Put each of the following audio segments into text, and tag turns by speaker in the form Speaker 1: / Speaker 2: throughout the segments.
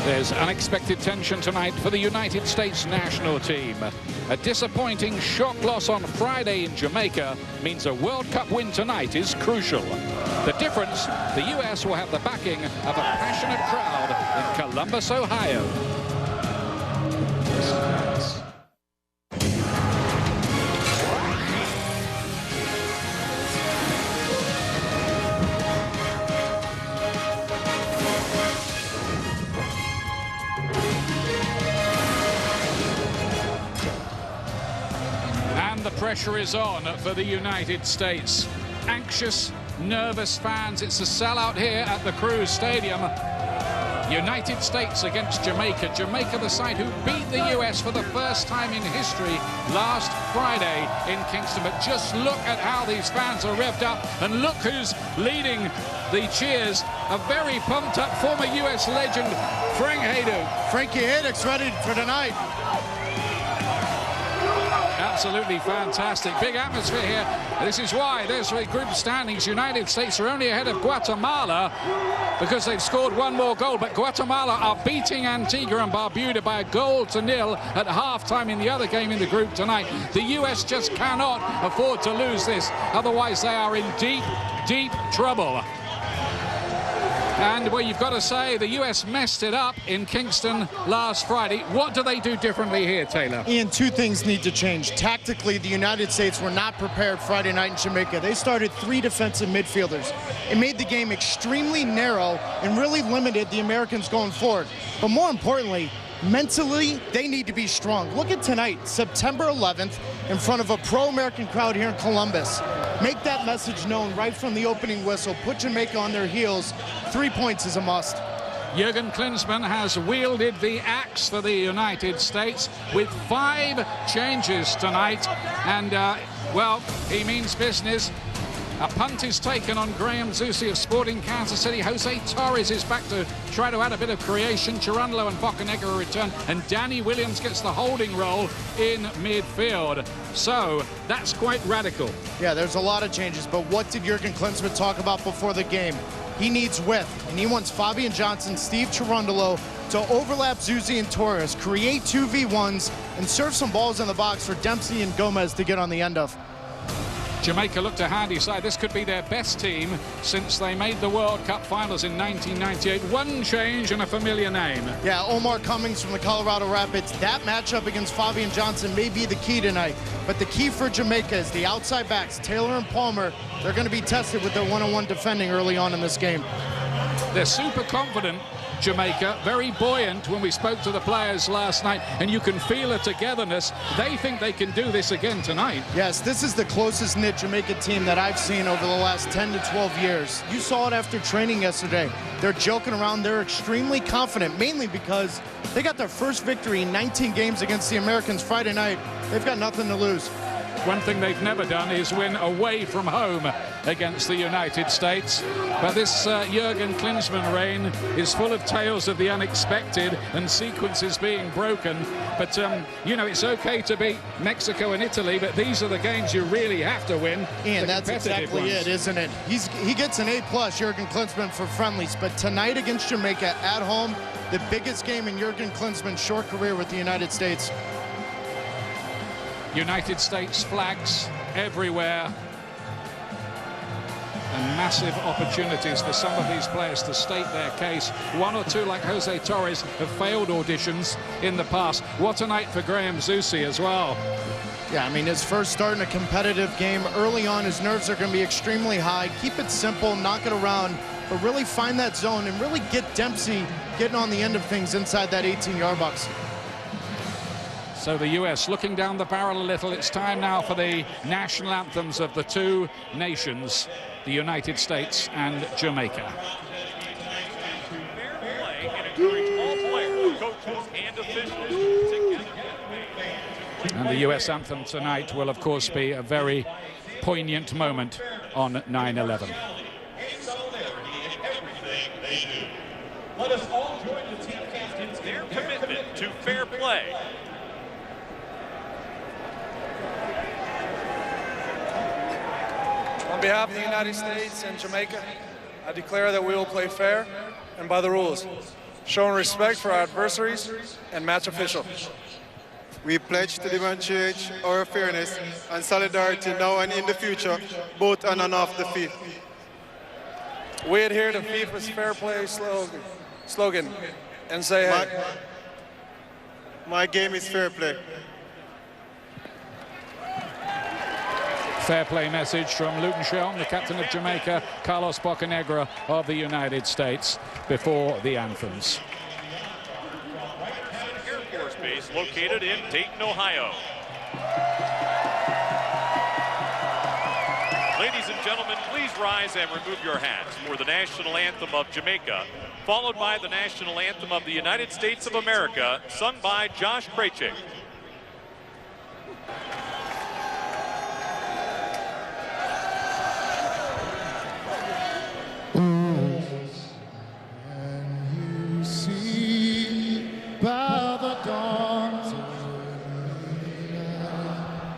Speaker 1: There's unexpected tension tonight for the United States national team. A disappointing shock loss on Friday in Jamaica means a World Cup win tonight is crucial. The difference, the US will have the backing of a passionate crowd in Columbus, Ohio. The pressure is on for the United States. Anxious, nervous fans. It's a sellout here at the Cruise Stadium. United States against Jamaica. Jamaica, the side who beat the US for the first time in history last Friday in Kingston. But just look at how these fans are revved up, and look who's leading the cheers. A very pumped up former US legend, Frank Haydock.
Speaker 2: Frankie Haydock's ready for tonight.
Speaker 1: Absolutely fantastic. Big atmosphere here. This is why there's the group standings. United States are only ahead of Guatemala because they've scored one more goal. But Guatemala are beating Antigua and Barbuda by 1-0 at halftime in the other game in the group tonight. The US just cannot afford to lose this. Otherwise, they are in deep, deep trouble. And, well, you've got to say, the US messed it up in Kingston last Friday. What do they do differently here, Taylor?
Speaker 2: Ian, two things need to change. Tactically, the United States were not prepared Friday night in Jamaica. They started 3 defensive midfielders. It made the game extremely narrow and really limited the Americans going forward. But more importantly, mentally, they need to be strong. Look at tonight, September 11th, in front of a pro-American crowd here in Columbus. Make that message known right from the opening whistle. Put Jamaica on their heels. 3 points is a must.
Speaker 1: Jurgen Klinsmann has wielded the axe for the United States with 5 changes tonight. And, well, he means business. A punt is taken on Graham Zusi of Sporting Kansas City. Jose Torres is back to try to add a bit of creation. Chirundolo and Bocanegra return, and Danny Williams gets the holding role in midfield. So that's quite radical.
Speaker 2: Yeah, there's a lot of changes, but what did Jurgen Klinsmann talk about before the game? He needs width, and he wants Fabian Johnson, Steve Chirundolo to overlap Zusi and Torres, create 2v1s, and serve some balls in the box for Dempsey and Gomez to get on the end of.
Speaker 1: Jamaica looked a handy side. This could be their best team since they made the World Cup finals in 1998. One change and a familiar name.
Speaker 2: Yeah, Omar Cummings from the Colorado Rapids. That matchup against Fabian Johnson may be the key tonight. But the key for Jamaica is the outside backs, Taylor and Palmer. They're going to be tested with their one-on-one defending early on in this game.
Speaker 1: They're super confident, Jamaica, very buoyant when we spoke to the players last night, and you can feel a togetherness. They think they can do this again tonight.
Speaker 2: Yes, this is the closest knit Jamaica team that I've seen over the last 10 to 12 years. You saw it after training yesterday. They're joking around. They're extremely confident, mainly because they got their first victory in 19 games against the Americans Friday night. They've got nothing to lose.
Speaker 1: One thing they've never done is win away from home against the United States. But this Jurgen Klinsmann reign is full of tales of the unexpected and sequences being broken. But, you know, it's okay to beat Mexico and Italy, but these are the games you really have to win.
Speaker 2: And that's exactly it, isn't it? He gets an A+, Jurgen Klinsmann, for friendlies. But tonight against Jamaica at home, the biggest game in Jurgen Klinsmann's short career with the United States.
Speaker 1: United States flags everywhere, and massive opportunities for some of these players to state their case. One or two, like Jose Torres, have failed auditions in the past. What a night for Graham Zusi as well.
Speaker 2: Yeah, I mean, his first start in a competitive game. Early on, his nerves are going to be extremely high. Keep it simple, knock it around, but really find that zone and really get Dempsey getting on the end of things inside that 18-yard box.
Speaker 1: So the US looking down the barrel a little. It's time now for the national anthems of the two nations, the United States and Jamaica. And the US anthem tonight will, of course, be a very poignant moment on 9/11.
Speaker 3: Let us all join the team captains in their commitment to fair play.
Speaker 4: On behalf of the United States and Jamaica, I declare that we will play fair and by the rules. showing respect for our adversaries and match official.
Speaker 5: We pledge to demonstrate our fairness and solidarity now and in the future, both on and off the field.
Speaker 4: We adhere to FIFA's fair play slogan and say, hey,
Speaker 5: my game is fair play.
Speaker 1: Fair play message from Luton Shaw, the captain of Jamaica, Carlos Bocanegra of the United States, before the anthems.
Speaker 3: Air Force Base located in Dayton, Ohio. Ladies and gentlemen, please rise and remove your hats for the national anthem of Jamaica, followed by the national anthem of the United States of America, sung by Josh Krejcik.
Speaker 2: And you see by the dawn's early light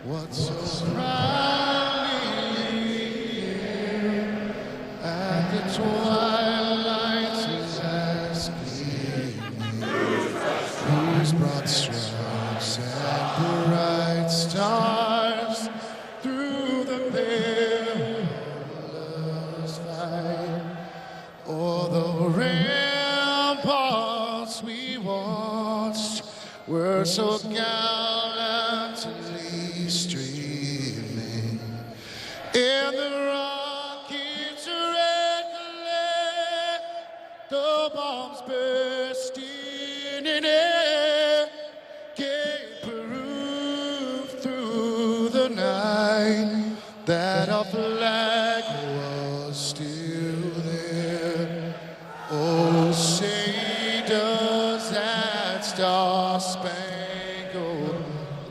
Speaker 2: what's so proudly here at the twilight's last gleaming, whose broad stripes and bright stars through the perilous fight, o'er the ramparts we watched were so gallantly streaming in the rocket's red glare, the bombs bursting in air gave proof through the night that our flag was still there. Oh, say does that star-spangled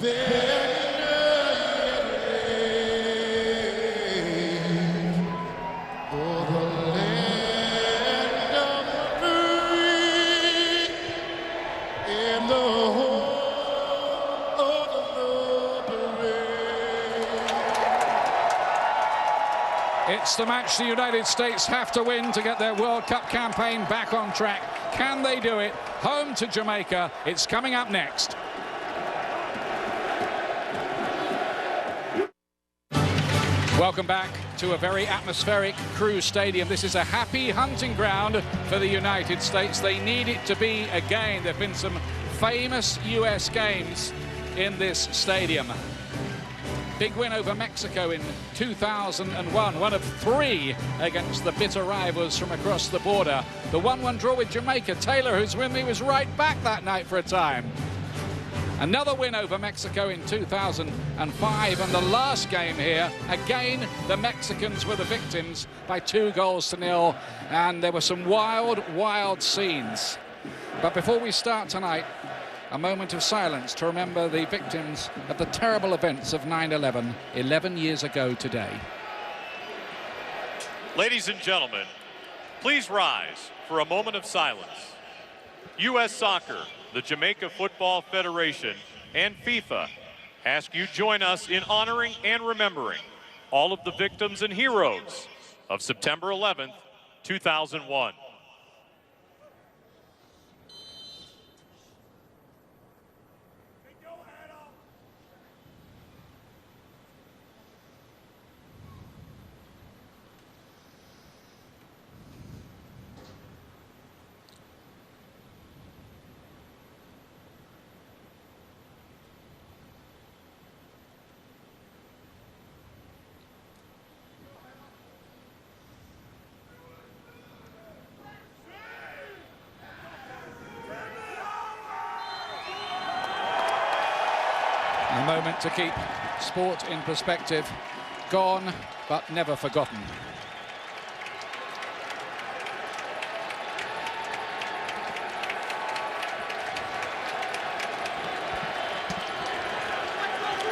Speaker 2: banner wave o'er the land of the free in the home of the parade.
Speaker 1: It's the match the United States have to win to get their World Cup campaign back on track. Can they do it? Home to Jamaica. It's coming up next. Welcome back to a very atmospheric Crew Stadium. This is a happy hunting ground for the United States. They need it to be again. There have been some famous US games in this stadium. Big win over Mexico in 2001, one of three against the bitter rivals from across the border. The 1-1 draw with Jamaica. Taylor, who's with me, was right back that night for a time. Another win over Mexico in 2005, and the last game here, again, the Mexicans were the victims by 2-0, and there were some wild, wild scenes. But before we start tonight, a moment of silence to remember the victims of the terrible events of 9/11, 11 years ago today.
Speaker 3: Ladies and gentlemen, please rise for a moment of silence. U.S. Soccer, the Jamaica Football Federation, and FIFA ask you join us in honoring and remembering all of the victims and heroes of September 11th, 2001.
Speaker 1: A moment to keep sport in perspective. Gone, but never forgotten.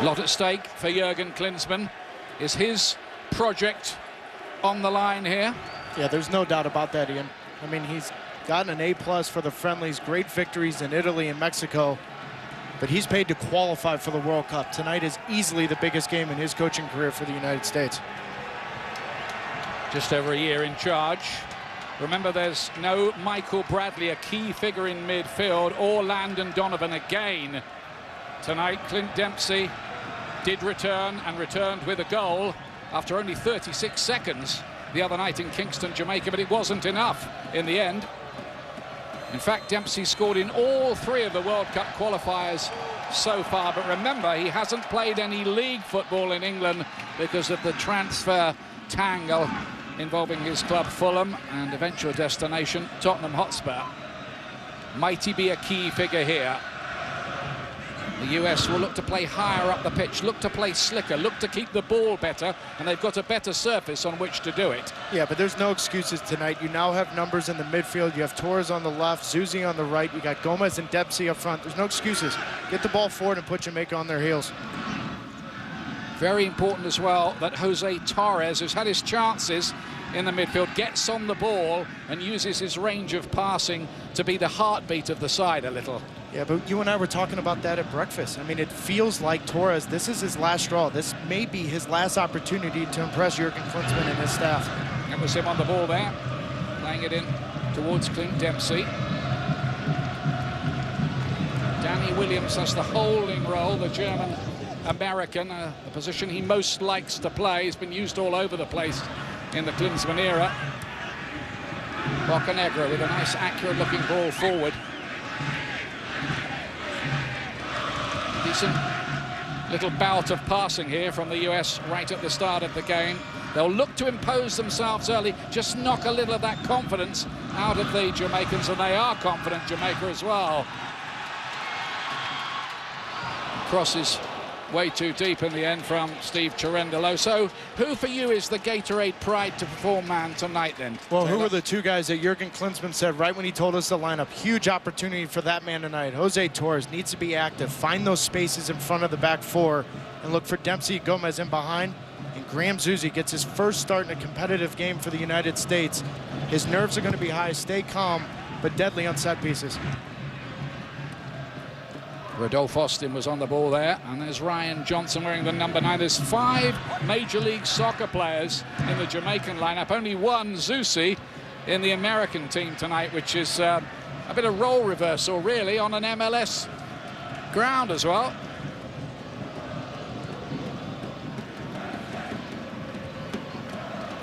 Speaker 1: A lot at stake for Jurgen Klinsmann. Is his project on the line here?
Speaker 2: Yeah, there's no doubt about that, Ian. I mean, he's gotten an A+ for the friendlies, great victories in Italy and Mexico, but he's paid to qualify for the World Cup. Tonight is easily the biggest game in his coaching career for the United States.
Speaker 1: Just over a year in charge. Remember, there's no Michael Bradley, a key figure in midfield, or Landon Donovan again. Tonight, Clint Dempsey did return, and returned with a goal after only 36 seconds the other night in Kingston, Jamaica, but it wasn't enough in the end. In fact, Dempsey scored in all 3 of the World Cup qualifiers so far, but remember, he hasn't played any league football in England because of the transfer tangle involving his club Fulham and eventual destination Tottenham Hotspur. Might he be a key figure here? The US will look to play higher up the pitch, look to play slicker, look to keep the ball better, and they've got a better surface on which to do it.
Speaker 2: Yeah, but there's no excuses tonight. You now have numbers in the midfield. You have Torres on the left, Zuzi on the right. You got Gomez and Dempsey up front. There's no excuses. Get the ball forward and put Jamaica on their heels.
Speaker 1: Very important as well that Jose Torres, who's had his chances in the midfield, gets on the ball and uses his range of passing to be the heartbeat of the side a little.
Speaker 2: Yeah, but you and I were talking about that at breakfast. I mean, it feels like Torres, this is his last straw. This may be his last opportunity to impress Jurgen Klinsmann and his staff.
Speaker 1: That was him on the ball there, playing it in towards Clint Dempsey. Danny Williams has the holding role, the German-American, the position he most likes to play. He's been used all over the place in the Klinsmann era. Bocanegra with a nice, accurate-looking ball forward. Decent little bout of passing here from the US right at the start of the game. They'll look to impose themselves early, just knock a little of that confidence out of the Jamaicans, and they are confident, Jamaica as well. Crosses way too deep in the end from Steve Cherundolo. So who for you is the Gatorade Pride to Perform man tonight then?
Speaker 2: Well, who are the 2 guys that Jurgen Klinsmann said right when he told us the lineup? Huge opportunity for that man tonight. Jose Torres needs to be active, find those spaces in front of the back 4, and look for Dempsey, Gomez in behind. And Graham Zuzi gets his first start in a competitive game for the United States. His nerves are going to be high, stay calm, but deadly on set pieces.
Speaker 1: Rodolphe Austin was on the ball there, and there's Ryan Johnson wearing the number 9. There's 5 Major League Soccer players in the Jamaican lineup, only 1 Zusi in the American team tonight, which is a bit of role reversal really on an MLS ground as well.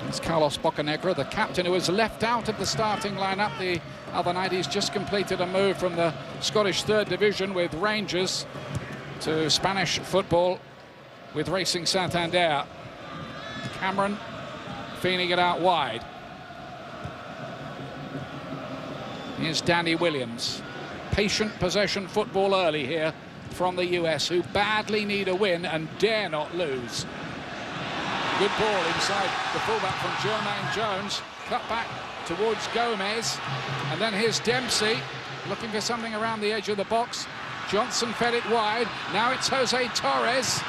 Speaker 1: It's Carlos Bocanegra, the captain, who was left out of the starting lineup the other night. He's just completed a move from the Scottish 3rd Division with Rangers to Spanish football with Racing Santander. Cameron feeling it out wide. Here's Danny Williams. Patient possession football early here from the US, who badly need a win and dare not lose. Good ball inside the fullback from Jermaine Jones. Cut back towards Gomez. And then here's Dempsey looking for something around the edge of the box. Johnson fed it wide. Now it's Jose Torres.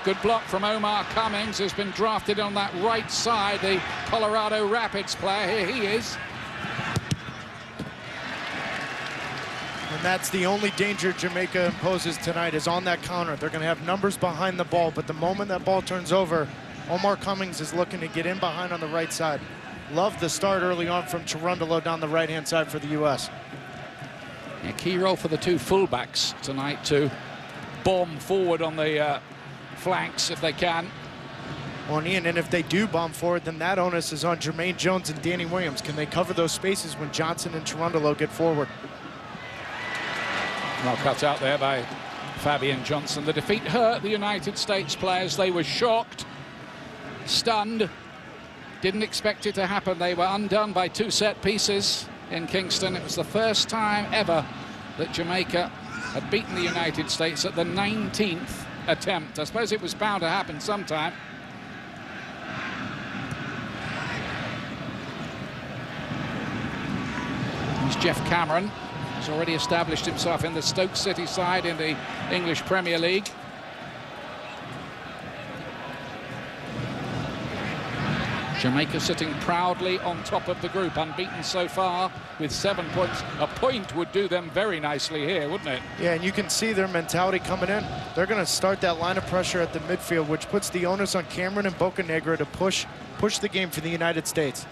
Speaker 1: Good block from Omar Cummings, who's been drafted on that right side, the Colorado Rapids player. Here he is.
Speaker 2: And that's the only danger Jamaica imposes tonight, is on that counter. They're going to have numbers behind the ball, but the moment that ball turns over, Omar Cummings is looking to get in behind on the right side. Love the start early on from Cherundolo down the right-hand side for the U.S.
Speaker 1: A key role for the 2 fullbacks tonight to bomb forward on the flanks if they can.
Speaker 2: Well, Ian, and if they do bomb forward, then that onus is on Jermaine Jones and Danny Williams. Can they cover those spaces when Johnson and Cherundolo get forward?
Speaker 1: Well cut out there by Fabian Johnson. The defeat hurt the United States players. They were shocked, stunned, didn't expect it to happen. They were undone by 2 set pieces in Kingston. It was the first time ever that Jamaica had beaten the United States at the 19th attempt. I suppose it was bound to happen sometime. Here's Jeff Cameron. He's already established himself in the Stoke City side in the English Premier League. Jamaica sitting proudly on top of the group, unbeaten so far with 7 points. A point would do them very nicely here, wouldn't it?
Speaker 2: Yeah, and you can see their mentality coming in. They're going to start that line of pressure at the midfield, which puts the onus on Cameron and Bocanegra to push the game for the United States.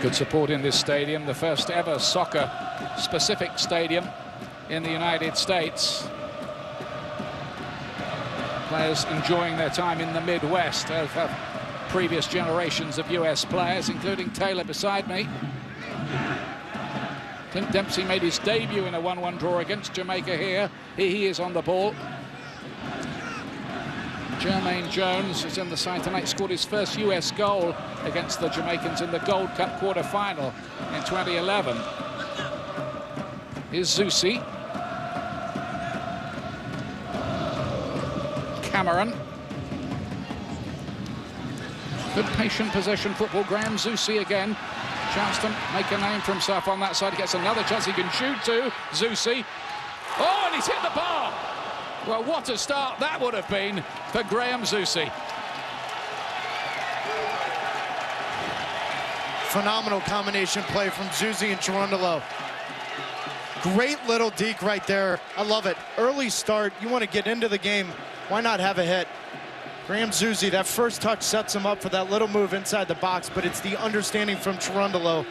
Speaker 1: Good support in this stadium, the first ever soccer-specific stadium in the United States. Players enjoying their time in the Midwest of previous generations of US players, including Taylor beside me. Clint Dempsey made his debut in a 1-1 draw against Jamaica here. He is on the ball. Jermaine Jones is in the side tonight, scored his first US goal against the Jamaicans in the Gold Cup quarter-final in 2011. Here's Zusi. Cameron. Good patient possession football. Graham Zusi again. Chance to make a name for himself on that side. He gets another chance he can shoot to. Zusi. Oh, and he's hit the bar. Well, what a start that would have been for Graham Zusi.
Speaker 2: Phenomenal combination play from Zusi and Cherundolo. Great little deke right there. I love it. Early start. You want to get into the game. Why not have a hit? Graham Zusi, that first touch sets him up for that little move inside the box, but it's the understanding from Cherundolo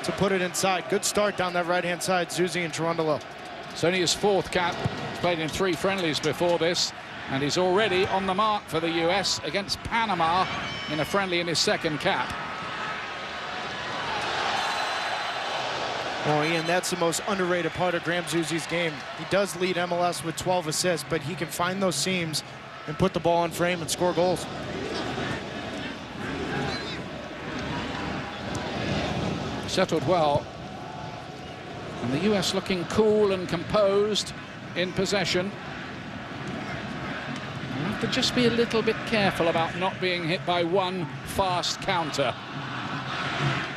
Speaker 2: to put it inside. Good start down that right-hand side, Zusi and Cherundolo.
Speaker 1: It's only his fourth cap. He's played in 3 friendlies before this, and he's already on the mark for the US against Panama in a friendly in his second cap.
Speaker 2: Oh, Ian, that's the most underrated part of Graham Zusi's game. He does lead MLS with 12 assists, but he can find those seams and put the ball in frame and score goals.
Speaker 1: Settled well. And the US looking cool and composed in possession. You have to just be a little bit careful about not being hit by one fast counter.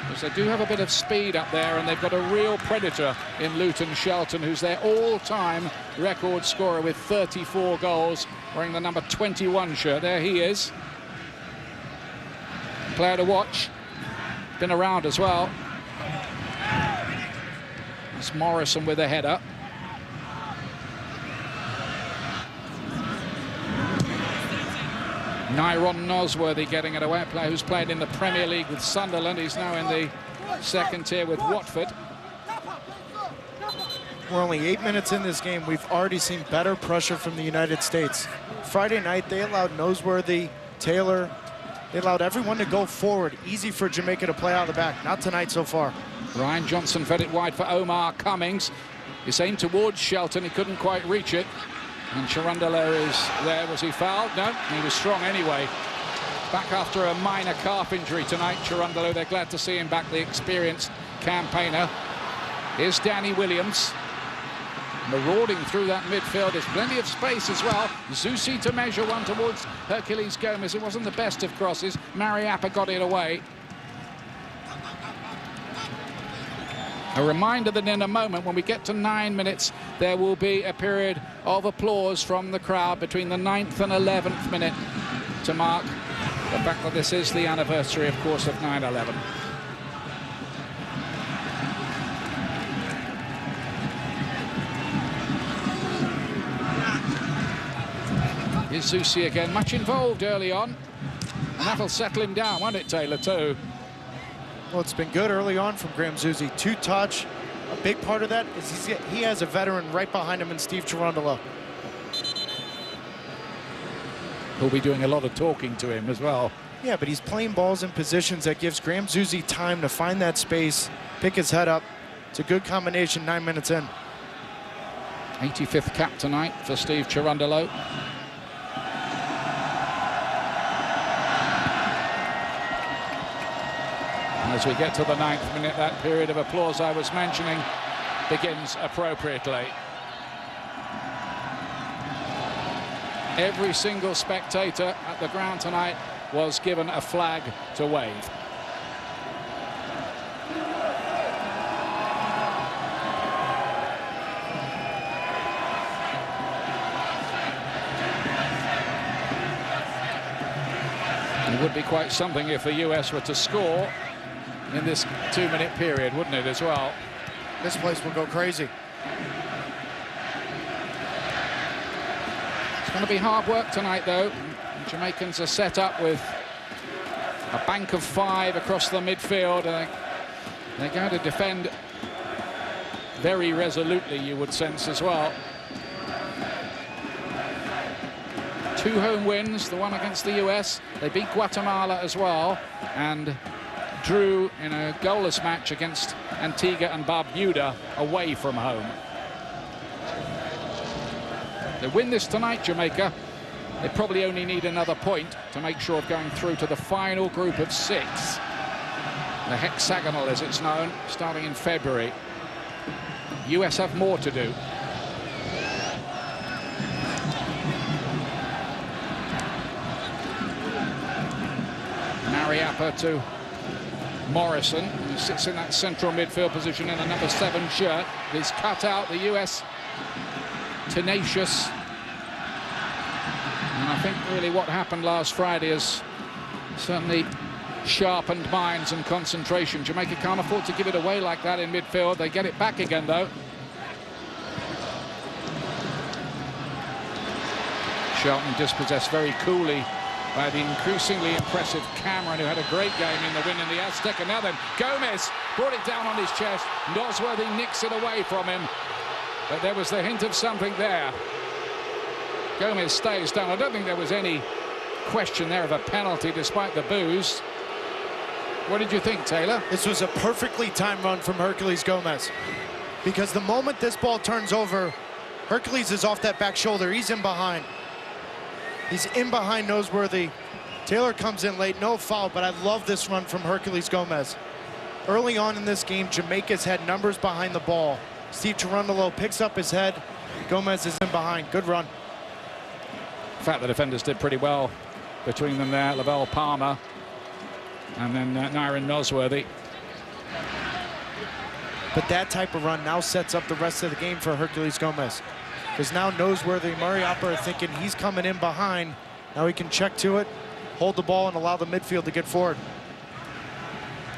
Speaker 1: Because they do have a bit of speed up there, and they've got a real predator in Luton Shelton, who's their all-time record scorer with 34 goals, wearing the number 21 shirt. There he is. Player to watch. Been around as well. It's Morrison with a header. Nyron Nosworthy getting it away, a player who's played in the Premier League with Sunderland. He's now in the second tier with Watford.
Speaker 2: We're only 8 minutes in this game. We've already seen better pressure from the United States. Friday night, they allowed Nosworthy, Taylor, they allowed everyone to go forward. Easy for Jamaica to play out of the back. Not tonight so far.
Speaker 1: Ryan Johnson fed it wide for Omar Cummings. He's aimed towards Shelton. He couldn't quite reach it. And Cherundolo is there. Was he fouled? No, he was strong anyway. Back after a minor calf injury tonight, Cherundolo. They're glad to see him back, the experienced campaigner. Here's Danny Williams. Marauding through that midfield. There's plenty of space as well. Zusi to measure one towards Hercules Gomez. It wasn't the best of crosses. Mariappa got it away. A reminder that in a moment, when we get to 9 minutes, there will be a period of applause from the crowd between the 9th and 11th minute to mark the fact that this is the anniversary, of course, of 9/11. Here's Zusi again, much involved early on. And that'll settle him down, won't it, Taylor, too?
Speaker 2: Well, it's been good early on from Graham Zusi. 2-touch. A big part of that is he has a veteran right behind him in Steve Cherundolo.
Speaker 1: Who'll be doing a lot of talking to him as well.
Speaker 2: Yeah, but he's playing balls in positions that gives Graham Zusi time to find that space, pick his head up. It's a good combination 9 minutes in.
Speaker 1: 85th cap tonight for Steve Cherundolo. As we get to the 9th minute, that period of applause I was mentioning begins appropriately. Every single spectator at the ground tonight was given a flag to wave. It would be quite something if the US were to score in this 2-minute period, wouldn't it, as well?
Speaker 2: This place will go crazy.
Speaker 1: It's going to be hard work tonight, though. The Jamaicans are set up with a bank of 5 across the midfield. They're going to defend very resolutely, you would sense as well. 2 home wins, the one against the US. They beat Guatemala as well and drew in a goalless match against Antigua and Barbuda away from home. They win this tonight, Jamaica. They probably only need another point to make sure of going through to the final group of 6. The hexagonal, as it's known, starting in February. US have more to do. Mariappa to Morrison, who sits in that central midfield position in a number 7 shirt. He's cut out. The US tenacious. And I think really what happened last Friday has certainly sharpened minds and concentration. Jamaica can't afford to give it away like that in midfield. They get it back again, though. Shelton dispossessed very coolly by the increasingly impressive Cameron, who had a great game in the win in the Aztec. And now then, Gomez brought it down on his chest. Nosworthy nicks it away from him. But there was the hint of something there. Gomez stays down. I don't think there was any question there of a penalty despite the boos. What did you think, Taylor?
Speaker 2: This was a perfectly timed run from Hercules Gomez, because the moment this ball turns over, Hercules is off that back shoulder. He's in behind. He's in behind Nosworthy. Taylor comes in late, no foul, but I love this run from Hercules Gomez. Early on in this game, Jamaica's had numbers behind the ball. Steve Cherundolo picks up his head. Gomez is in behind. Good run.
Speaker 1: In fact, the defenders did pretty well between them there. Lavelle Palmer and then Nyron Nosworthy.
Speaker 2: But that type of run now sets up the rest of the game for Hercules Gomez, because now Nosworthy and Mariappa are thinking he's coming in behind. Now he can check to it, hold the ball, and allow the midfield to get forward.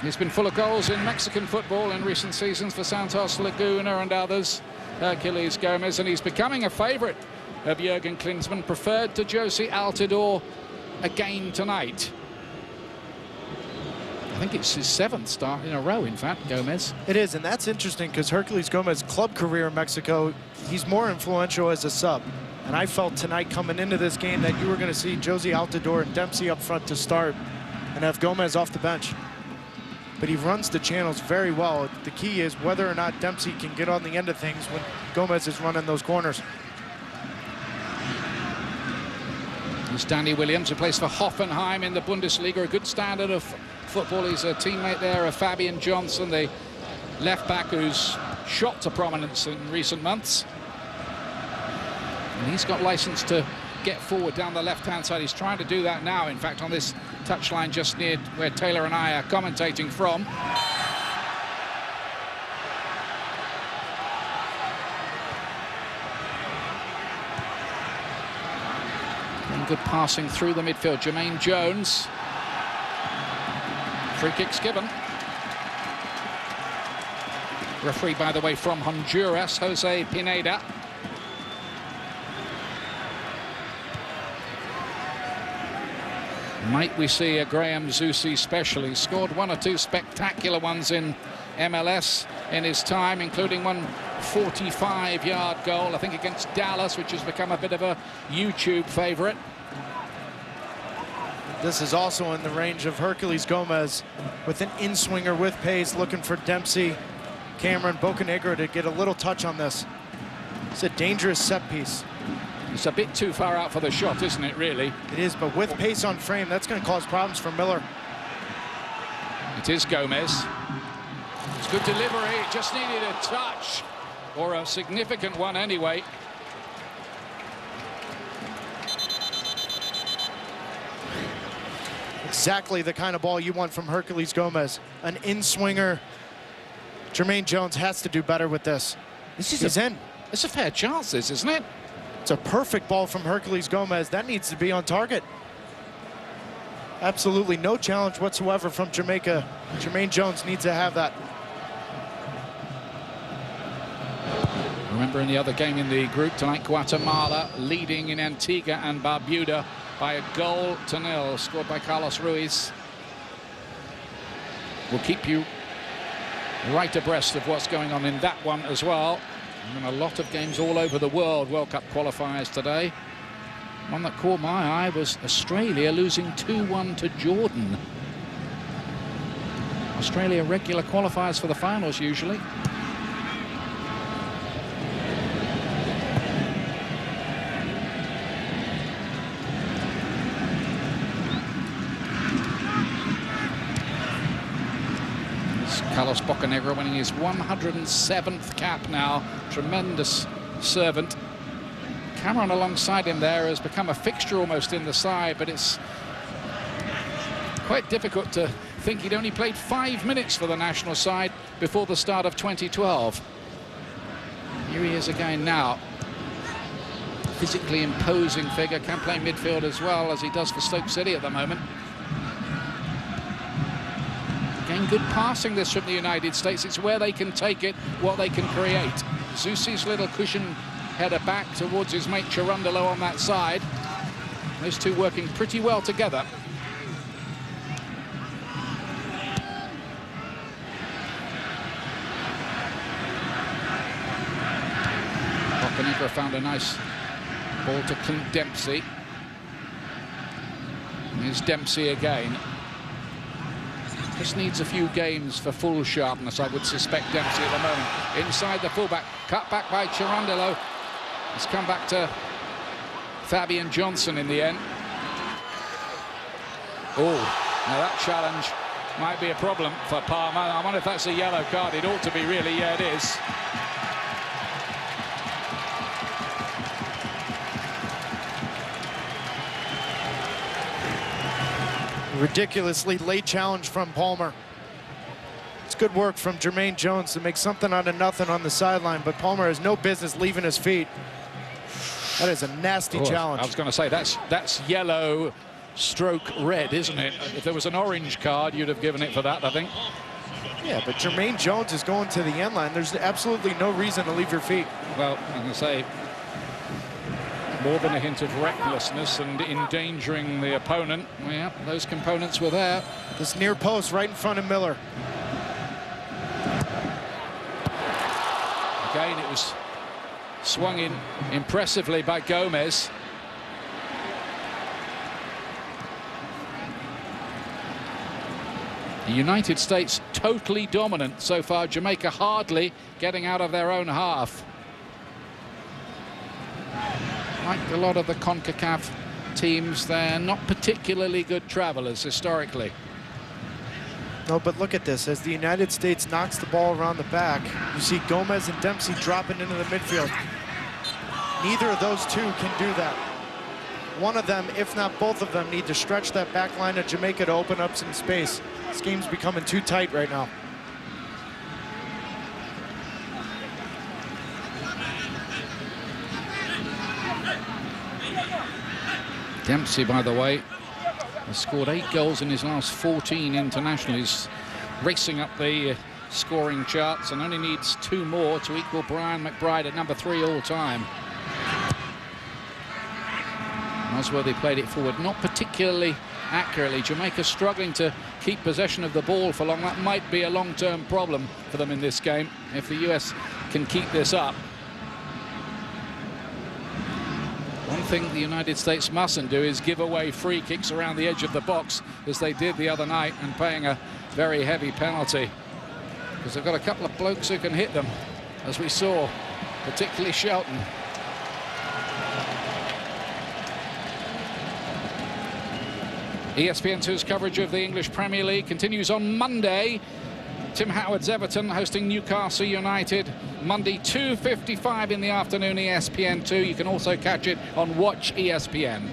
Speaker 1: He's been full of goals in Mexican football in recent seasons for Santos Laguna and others, Hercules Gomez, and he's becoming a favorite of Jurgen Klinsmann, preferred to Josie Altidore again tonight. I think it's his 7th start in a row, in fact, Gomez.
Speaker 2: It is, and that's interesting because Hercules Gomez's club career in Mexico, he's more influential as a sub. And I felt tonight coming into this game that you were going to see Josie Altidore and Dempsey up front to start and have Gomez off the bench. But he runs the channels very well. The key is whether or not Dempsey can get on the end of things when Gomez is running those corners.
Speaker 1: It's Danny Williams, who plays for Hoffenheim in the Bundesliga, a good standard of football. He's a teammate there of Fabian Johnson, the left-back who's shot to prominence in recent months. And he's got license to get forward down the left-hand side. He's trying to do that now, in fact, on this touchline just near where Taylor and I are commentating from. And good passing through the midfield. Jermaine Jones. Free kicks given. Referee, by the way, from Honduras, Jose Pineda. Might we see a Graham Zusi special? He scored 1 or 2 spectacular ones in MLS in his time, including one 45-yard goal, I think, against Dallas, which has become a bit of a YouTube favorite.
Speaker 2: This is also in the range of Hercules Gomez with an in-swinger with pace, looking for Dempsey, Cameron, Bocanegra to get a little touch on this. It's a dangerous set piece.
Speaker 1: It's a bit too far out for the shot, isn't it, really?
Speaker 2: It is, but with pace on frame, that's going to cause problems for Miller.
Speaker 1: It is Gomez. It's good delivery, it just needed a touch, or a significant one anyway.
Speaker 2: Exactly the kind of ball you want from Hercules Gomez. An in-swinger. Jermaine Jones has to do better with this. He's in.
Speaker 1: It's a fair chance, this, isn't it?
Speaker 2: It's a perfect ball from Hercules Gomez. That needs to be on target. Absolutely no challenge whatsoever from Jamaica. Jermaine Jones needs to have that.
Speaker 1: Remember, in the other game in the group tonight, Guatemala leading in Antigua and Barbuda by 1-0, scored by Carlos Ruiz. We'll keep you right abreast of what's going on in that one as well. And a lot of games all over the world, World Cup qualifiers today. One that caught my eye was Australia losing 2-1 to Jordan. Australia regular qualifiers for the finals usually. Carlos Bocanegra winning his 107th cap now. Tremendous servant. Cameron alongside him there has become a fixture almost in the side, but it's quite difficult to think he'd only played 5 minutes for the national side before the start of 2012. Here he is again now. Physically imposing figure, can play midfield as well as he does for Stoke City at the moment. Again, good passing this from the United States. It's where they can take it, what they can create. Zusi's little cushion header back towards his mate Cherundolo on that side. Those two working pretty well together. Bocanegra found a nice ball to Clint Dempsey. Here's Dempsey again. Just needs a few games for full sharpness, I would suspect, Dempsey at the moment. Inside the fullback, cut back by Cherundolo. It's come back to Fabian Johnson in the end. Oh, now that challenge might be a problem for Palmer. I wonder if that's a yellow card. It ought to be, really. Yeah, it is.
Speaker 2: Ridiculously late challenge from Palmer. It's good work from Jermaine Jones to make something out of nothing on the sideline, but Palmer has no business leaving his feet. That is a nasty challenge.
Speaker 1: I was going to say, that's yellow stroke red, isn't it? If there was an orange card, you'd have given it for that, I think.
Speaker 2: Yeah, but Jermaine Jones is going to the end line. There's absolutely no reason to leave your feet.
Speaker 1: Well, I'm going to say, more than a hint of recklessness and endangering the opponent. Well, yeah, those components were there.
Speaker 2: This near post right in front of Miller.
Speaker 1: Again, it was swung in impressively by Gomez. The United States totally dominant so far. Jamaica hardly getting out of their own half. Like a lot of the CONCACAF teams, they're not particularly good travelers historically.
Speaker 2: No, but look at this. As the United States knocks the ball around the back, you see Gomez and Dempsey dropping into the midfield. Neither of those two can do that. One of them, if not both of them, need to stretch that back line of Jamaica to open up some space. This game's becoming too tight right now.
Speaker 1: Dempsey, by the way, has scored 8 goals in his last 14 international. He's racing up the scoring charts and only needs 2 more to equal Brian McBride at number 3 all-time. Nosworthy played it forward, not particularly accurately. Jamaica struggling to keep possession of the ball for long. That might be a long-term problem for them in this game if the US can keep this up. One thing the United States mustn't do is give away free kicks around the edge of the box, as they did the other night, and paying a very heavy penalty. Because they've got a couple of blokes who can hit them, as we saw, particularly Shelton. ESPN2's coverage of the English Premier League continues on Monday. Tim Howard's Everton hosting Newcastle United Monday 2:55 in the afternoon, ESPN2. You can also catch it on Watch ESPN.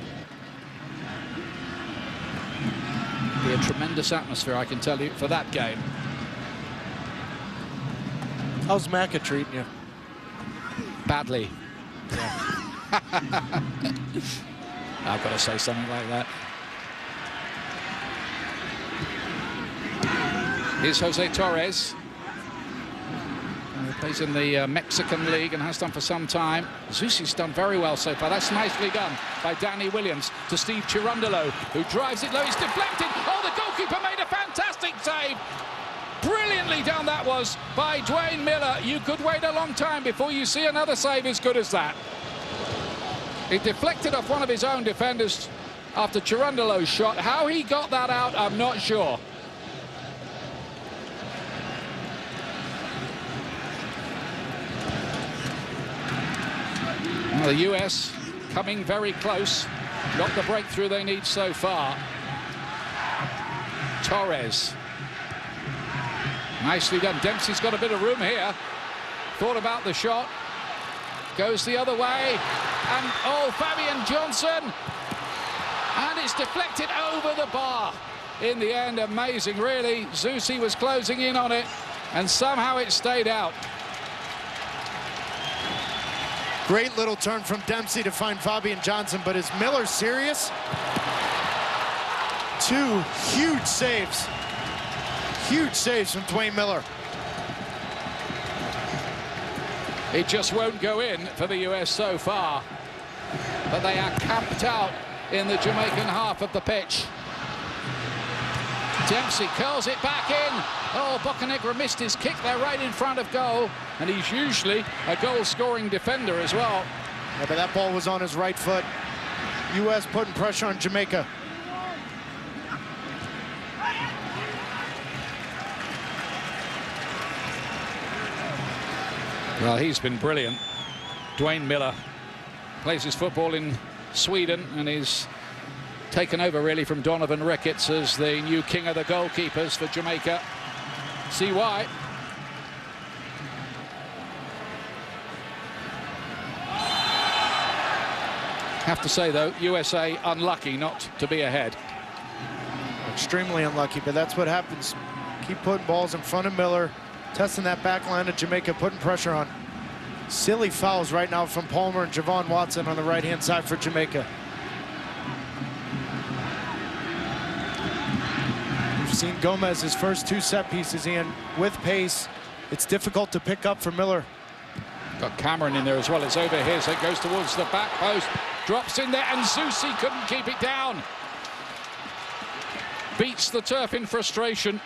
Speaker 1: Be a tremendous atmosphere, I can tell you, for that game.
Speaker 2: How's Macca treating you?
Speaker 1: Badly. Yeah. I've got to say something like that. Here's Jose Torres. He plays in the Mexican League and has done for some time. Zusi's done very well so far. That's nicely done by Danny Williams to Steve Cherundolo, who drives it low. He's deflected. Oh, the goalkeeper made a fantastic save. Brilliant Brilliantly done that was by Dwayne Miller. You could wait a long time before you see another save as good as that. It deflected off one of his own defenders after Cherundolo's shot. How he got that out, I'm not sure. Well, the US coming very close. Got the breakthrough they need so far. Torres. Nicely done. Dempsey's got a bit of room here. Thought about the shot. Goes the other way. And, oh, Fabian Johnson. And it's deflected over the bar. In the end, amazing, really. Zusi was closing in on it, and somehow it stayed out.
Speaker 2: Great little turn from Dempsey to find Fabian Johnson, but is Miller serious? Two huge saves. Huge saves from Dwayne Miller.
Speaker 1: It just won't go in for the US so far. But they are camped out in the Jamaican half of the pitch. Dempsey curls it back in. Oh, Bocanegra missed his kick there right in front of goal. And he's usually a goal-scoring defender as well.
Speaker 2: Yeah, but that ball was on his right foot. US putting pressure on Jamaica.
Speaker 1: Well, he's been brilliant. Dwayne Miller plays his football in Sweden and is taken over really from Donovan Ricketts as the new king of the goalkeepers for Jamaica. See why. Have to say though, USA unlucky not to be ahead.
Speaker 2: Extremely unlucky, but that's what happens. Keep putting balls in front of Miller, testing that back line of Jamaica, putting pressure on. Silly fouls right now from Palmer and Javon Watson on the right-hand side for Jamaica. We've seen Gomez, his first two set pieces, Ian, with pace. It's difficult to pick up for Miller.
Speaker 1: Got Cameron in there as well. It's over here, so it goes towards the back post. Drops in there, and Zusi couldn't keep it down. Beats the turf in frustration.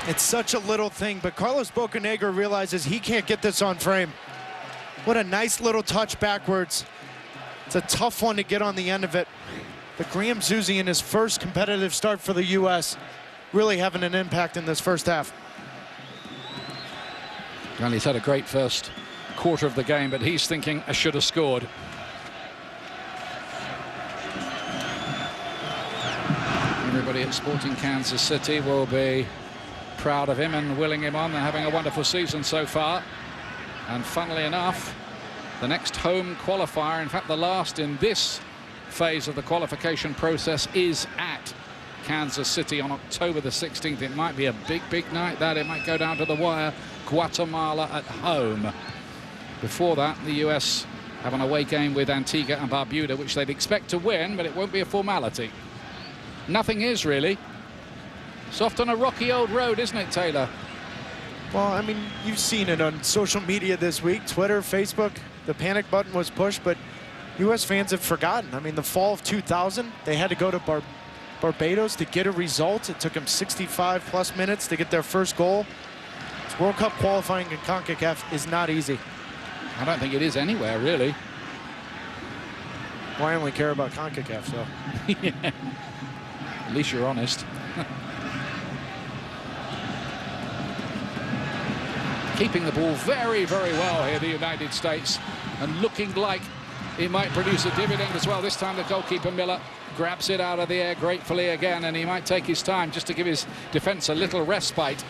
Speaker 2: It's such a little thing, but Carlos Bocanegra realizes he can't get this on frame. What a nice little touch backwards. It's a tough one to get on the end of it. But Graham Zusi, in his first competitive start for the U.S., really having an impact in this first half.
Speaker 1: And he's had a great first quarter of the game, but he's thinking, I should have scored. Everybody at Sporting Kansas City will be proud of him and willing him on and having a wonderful season so far. And funnily enough, the next home qualifier, in fact the last in this phase of the qualification process, is at Kansas City on October the 16th. It might be a big night that. It might go down to the wire. Guatemala at home. Before that, the US have an away game with Antigua and Barbuda, which they'd expect to win, but it won't be a formality. Nothing is really. Soft on a rocky old road, isn't it, Taylor?
Speaker 2: Well, I mean, you've seen it on social media this week, Twitter, Facebook. The panic button was pushed, but U.S. fans have forgotten. I mean, the fall of 2000, they had to go to Barbados to get a result. It took them 65+ minutes to get their first goal. World Cup qualifying in CONCACAF is not easy.
Speaker 1: I don't think it is anywhere, really.
Speaker 2: Well, I only care about CONCACAF, so.
Speaker 1: Yeah. At least you're honest. Keeping the ball very well here, the United States, and looking like it might produce a dividend as well. This time the goalkeeper Miller grabs it out of the air gratefully again, and he might take his time just to give his defense a little respite.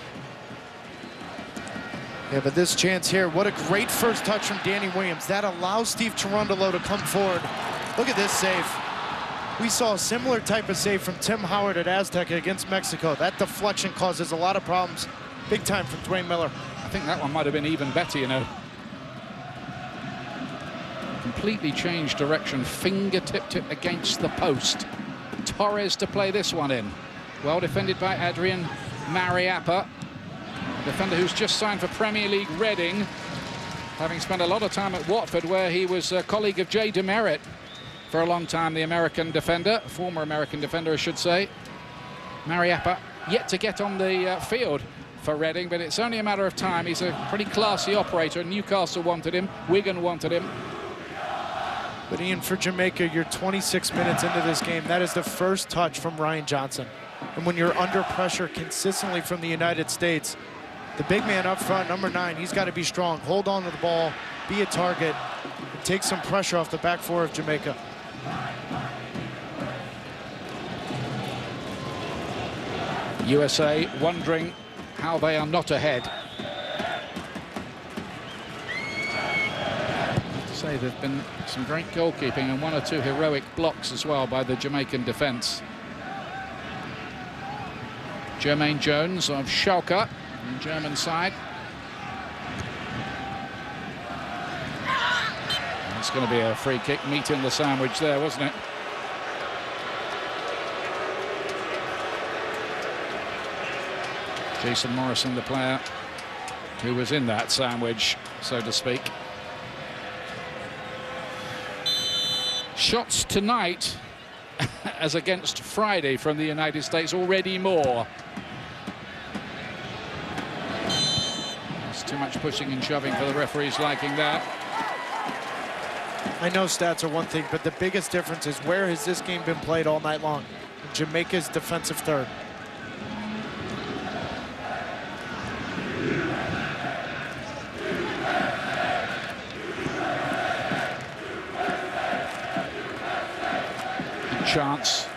Speaker 2: Yeah, but this chance here, what a great first touch from Danny Williams. That allows Steve Cherundolo to come forward. Look at this save. We saw a similar type of save from Tim Howard at Azteca against Mexico. That deflection causes a lot of problems. Big time from Dwayne Miller.
Speaker 1: I think that one might have been even better, you know. Completely changed direction, fingertip tip against the post. Torres to play this one in. Well defended by Adrian Mariappa. Defender who's just signed for Premier League Reading, having spent a lot of time at Watford, where he was a colleague of Jay Demerit for a long time, the American defender, former American defender, I should say. Mariappa yet to get on the field for Reading, but it's only a matter of time. He's a pretty classy operator. Newcastle wanted him, Wigan wanted him.
Speaker 2: But Ian, for Jamaica, you're 26 minutes into this game. That is the first touch from Ryan Johnson. And when you're under pressure consistently from the United States, the big man up front, number 9, he's got to be strong. Hold on to the ball, be a target, and take some pressure off the back four of Jamaica.
Speaker 1: USA wondering how they are not ahead. To say there've been some great goalkeeping and 1 or 2 heroic blocks as well by the Jamaican defence. Jermaine Jones of Schalke on the German side. It's going to be a free kick, meat in the sandwich there, wasn't it? Jason Morrison, the player who was in that sandwich, so to speak. Shots tonight, as against Friday from the United States, already more. It's too much pushing and shoving for the referees liking that.
Speaker 2: I know stats are one thing, but the biggest difference is where has this game been played all night long? Jamaica's defensive third.
Speaker 1: Chance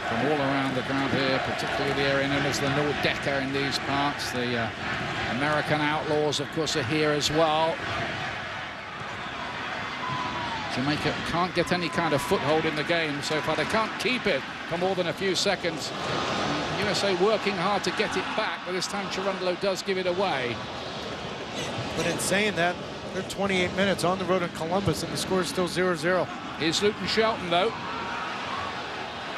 Speaker 1: from all around the ground here, particularly the area known as the Nordecker in these parts. The American Outlaws, of course, are here as well. Jamaica can't get any kind of foothold in the game so far. They can't keep it for more than a few seconds. And USA working hard to get it back, but this time Chirundalo does give it away.
Speaker 2: But in saying that, they're 28 minutes on the road in Columbus, and the score is still 0-0.
Speaker 1: Here's Luton Shelton, though.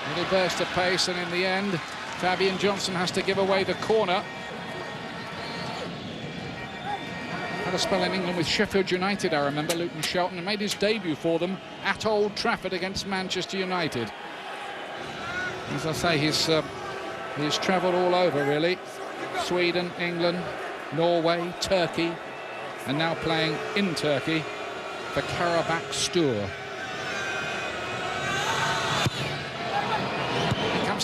Speaker 1: Little burst of pace, and in the end, Fabian Johnson has to give away the corner. Had a spell in England with Sheffield United, I remember, Luton Shelton, and made his debut for them at Old Trafford against Manchester United. As I say, he's travelled all over, really. Sweden, England, Norway, Turkey, and now playing in Turkey for Karabakh Stur.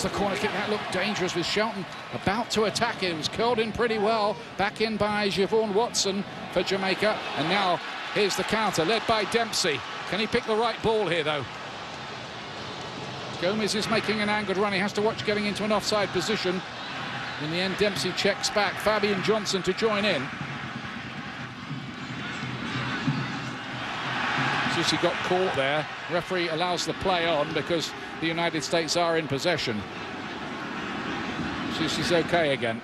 Speaker 1: The corner kick, that looked dangerous with Shelton about to attack it. It was curled in pretty well, back in by Javon Watson for Jamaica, and now here's the counter led by Dempsey. Can he pick the right ball here, though? Gomez is making an angled run. He has to watch getting into an offside position. In the end, Dempsey checks back. Fabian Johnson to join in. He got caught there. Referee allows the play on because the United States are in possession. Susie's okay again.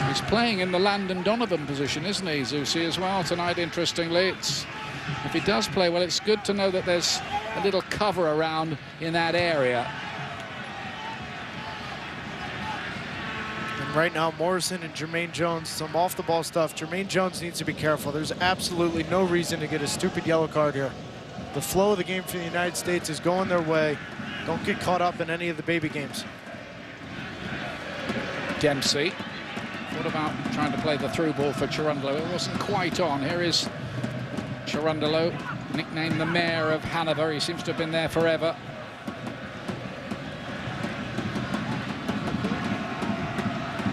Speaker 1: He's playing in the Landon Donovan position, isn't he, Zusi, as well tonight, interestingly. If he does play well, it's good to know that there's a little cover around in that area.
Speaker 2: Right now, Morrison and Jermaine Jones, some off-the-ball stuff. Jermaine Jones needs to be careful. There's absolutely no reason to get a stupid yellow card here. The flow of the game for the United States is going their way. Don't get caught up in any of the baby games.
Speaker 1: Dempsey. What about trying to play the through ball for Chirundalo? It wasn't quite on. Here is Chirundalo, nicknamed the Mayor of Hanover. He seems to have been there forever.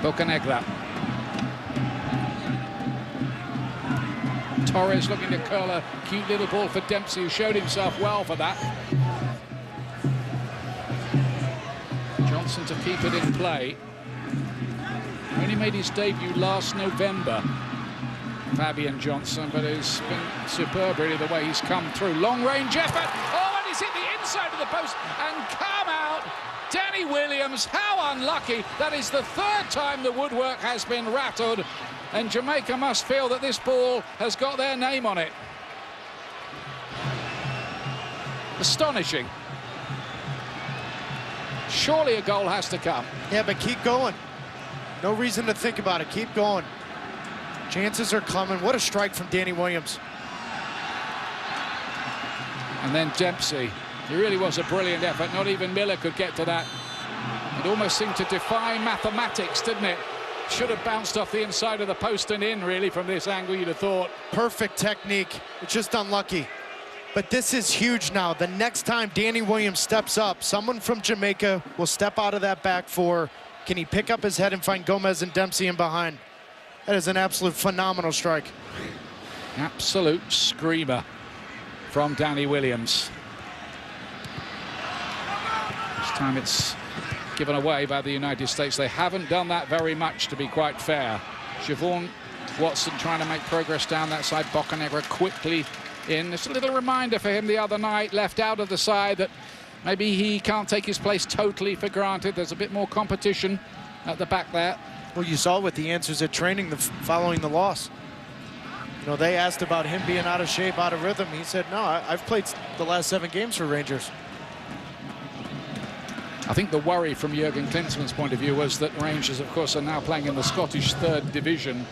Speaker 1: Bocanegra. Torres looking to curl a cute little ball for Dempsey, who showed himself well for that. Johnson to keep it in play. Only made his debut last November, Fabian Johnson, but it's been superb really the way he's come through. Long range effort. Oh, and he's hit the inside of the post and come out. Danny Williams, how unlucky. That is the third time the woodwork has been rattled, and Jamaica must feel that this ball has got their name on it. Astonishing. Surely a goal has to come.
Speaker 2: Yeah, but keep going. No reason to think about it. Keep going. Chances are coming. What a strike from Danny Williams.
Speaker 1: And then Dempsey. It really was a brilliant effort. Not even Miller could get to that. It almost seemed to defy mathematics, didn't it? Should have bounced off the inside of the post and in, really, from this angle, you'd have thought.
Speaker 2: Perfect technique. It's just unlucky. But this is huge now. The next time Danny Williams steps up, someone from Jamaica will step out of that back four. Can he pick up his head and find Gomez and Dempsey in behind? That is an absolute phenomenal strike.
Speaker 1: Absolute screamer from Danny Williams. This time it's given away by the United States. They haven't done that very much, to be quite fair. Siobhan Watson trying to make progress down that side. Bocanegra quickly in. It's a little reminder for him the other night, left out of the side, that maybe he can't take his place totally for granted. There's a bit more competition at the back there.
Speaker 2: Well, you saw with the answers at training following the loss. You know, they asked about him being out of shape, out of rhythm. He said, no, I've played the last 7 games for Rangers.
Speaker 1: I think the worry from Jurgen Klinsmann's point of view was that Rangers, of course, are now playing in the Scottish 3rd Division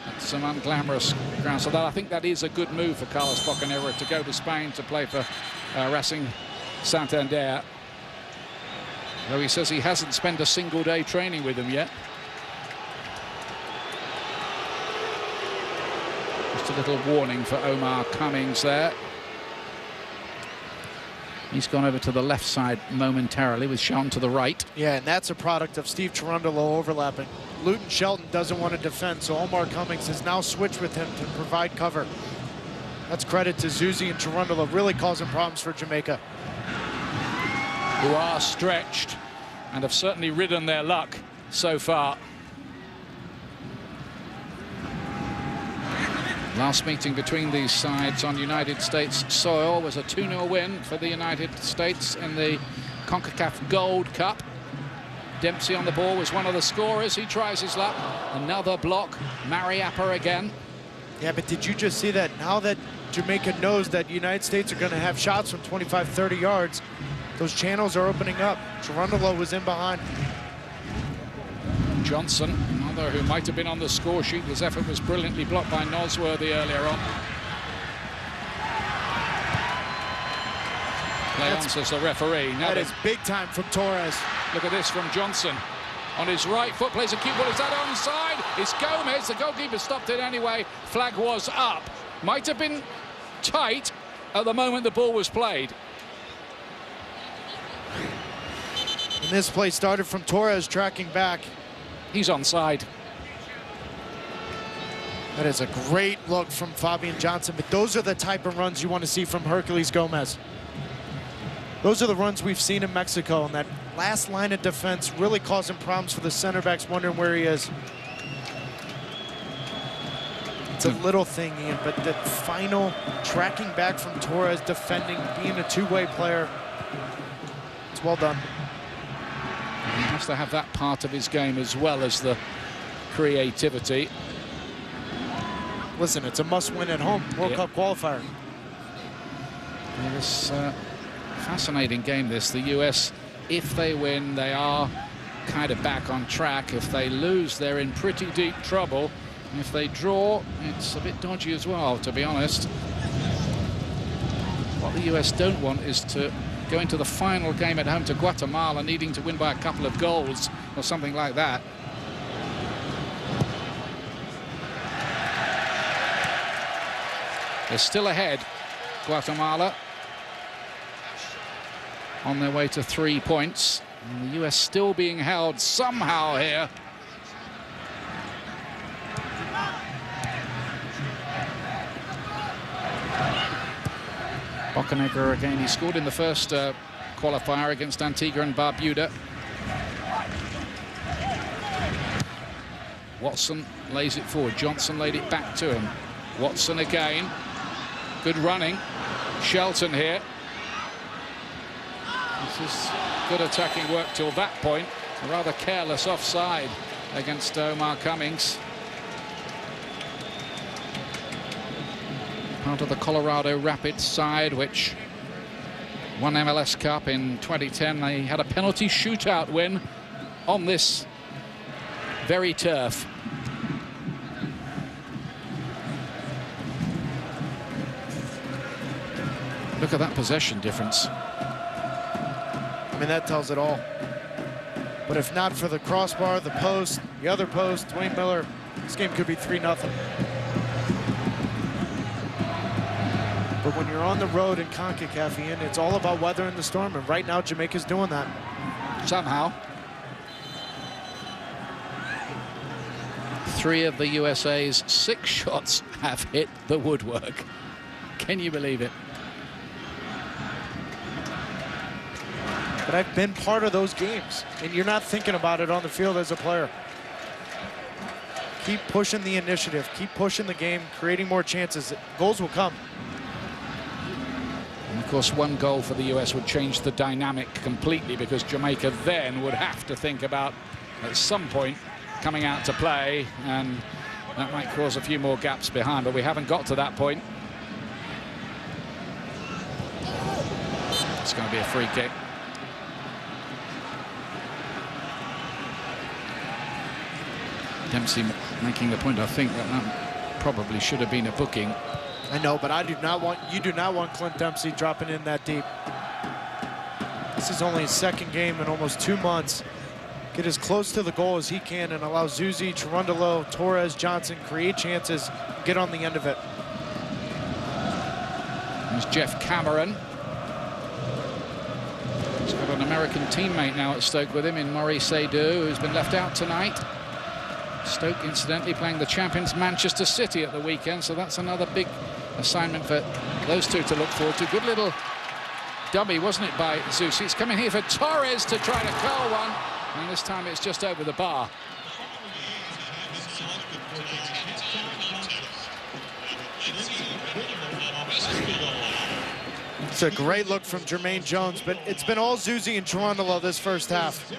Speaker 1: at some unglamorous ground. So I think that is a good move for Carlos Bocanegra to go to Spain to play for Racing Santander. Though he says he hasn't spent a single day training with them yet. Just a little warning for Omar Cummings there. He's gone over to the left side momentarily with Sean to the right.
Speaker 2: Yeah, and that's a product of Steve Cherundolo overlapping. Luton Shelton doesn't want to defend, so Omar Cummings has now switched with him to provide cover. That's credit to Zuzi and Cherundolo, really causing problems for Jamaica.
Speaker 1: Who are stretched and have certainly ridden their luck so far. Last meeting between these sides on United States soil was a 2-0 win for the United States in the CONCACAF Gold Cup. Dempsey on the ball was one of the scorers. He tries his luck. Another block. Mariappa again.
Speaker 2: Yeah, but did you just see that? Now that Jamaica knows that the United States are going to have shots from 25, 30 yards, those channels are opening up. Cherundolo was in behind.
Speaker 1: Johnson, another who might have been on the score sheet. His effort was brilliantly blocked by Nosworthy earlier on. Play on, says the referee. Now
Speaker 2: that is big time from Torres.
Speaker 1: Look at this from Johnson. On his right foot, plays a cute ball. Is that onside? It's Gomez. The goalkeeper stopped it anyway. Flag was up. Might have been tight at the moment the ball was played.
Speaker 2: And this play started from Torres tracking back.
Speaker 1: He's onside.
Speaker 2: That is a great look from Fabian Johnson, but those are the type of runs you want to see from Hercules Gomez. Those are the runs we've seen in Mexico, and that last line of defense really causing problems for the center backs, wondering where he is. It's a little thing, Ian, but the final tracking back from Torres, defending, being a two-way player, it's well done.
Speaker 1: He has to have that part of his game as well as the creativity.
Speaker 2: Listen, it's a must-win at home, World Cup qualifier.
Speaker 1: It was a fascinating game, this. The US, if they win, they are kind of back on track. If they lose, they're in pretty deep trouble. If they draw, it's a bit dodgy as well, to be honest. What the US don't want is to go into the final game at home to Guatemala needing to win by a couple of goals or something like that. They're still ahead, Guatemala, on their way to 3 points. And the US still being held somehow here. Bocanegra again. He scored in the first qualifier against Antigua and Barbuda. Watson lays it forward. Johnson laid it back to him. Watson again. Good running. Shelton here. This is good attacking work till that point. A rather careless offside against Omar Cummings. Part of the Colorado Rapids side, which won MLS Cup in 2010. They had a penalty shootout win on this very turf. Look at that possession difference.
Speaker 2: I mean, that tells it all. But if not for the crossbar, the post, the other post, Dwayne Miller, this game could be 3-0. But when you're on the road in CONCACAF, Ian, it's all about weathering the storm, and right now Jamaica's doing that.
Speaker 1: Somehow. 3 of the USA's 6 shots have hit the woodwork. Can you believe it?
Speaker 2: But I've been part of those games, and you're not thinking about it on the field as a player. Keep pushing the initiative, keep pushing the game, creating more chances. Goals will come.
Speaker 1: And of course, 1 goal for the US would change the dynamic completely, because Jamaica then would have to think about, at some point, coming out to play, and that might cause a few more gaps behind, but we haven't got to that point. It's going to be a free kick. Dempsey making the point, I think, that probably should have been a booking.
Speaker 2: I know, but you do not want Clint Dempsey dropping in that deep. This is only his 2nd game in almost 2 months. Get as close to the goal as he can and allow Zusi, Cherundolo, Torres, Johnson create chances, get on the end of it.
Speaker 1: There's Jeff Cameron. He's got an American teammate now at Stoke with him in Maurice Seydoux, who's been left out tonight. Stoke, incidentally, playing the champions Manchester City at the weekend, so that's another big assignment for those two to look forward to. Good little dummy, wasn't it, by Zusi? It's coming here for Torres to try to curl one, and this time it's just over the bar.
Speaker 2: It's a great look from Jermaine Jones, but it's been all Zusi and Cherundolo this first half.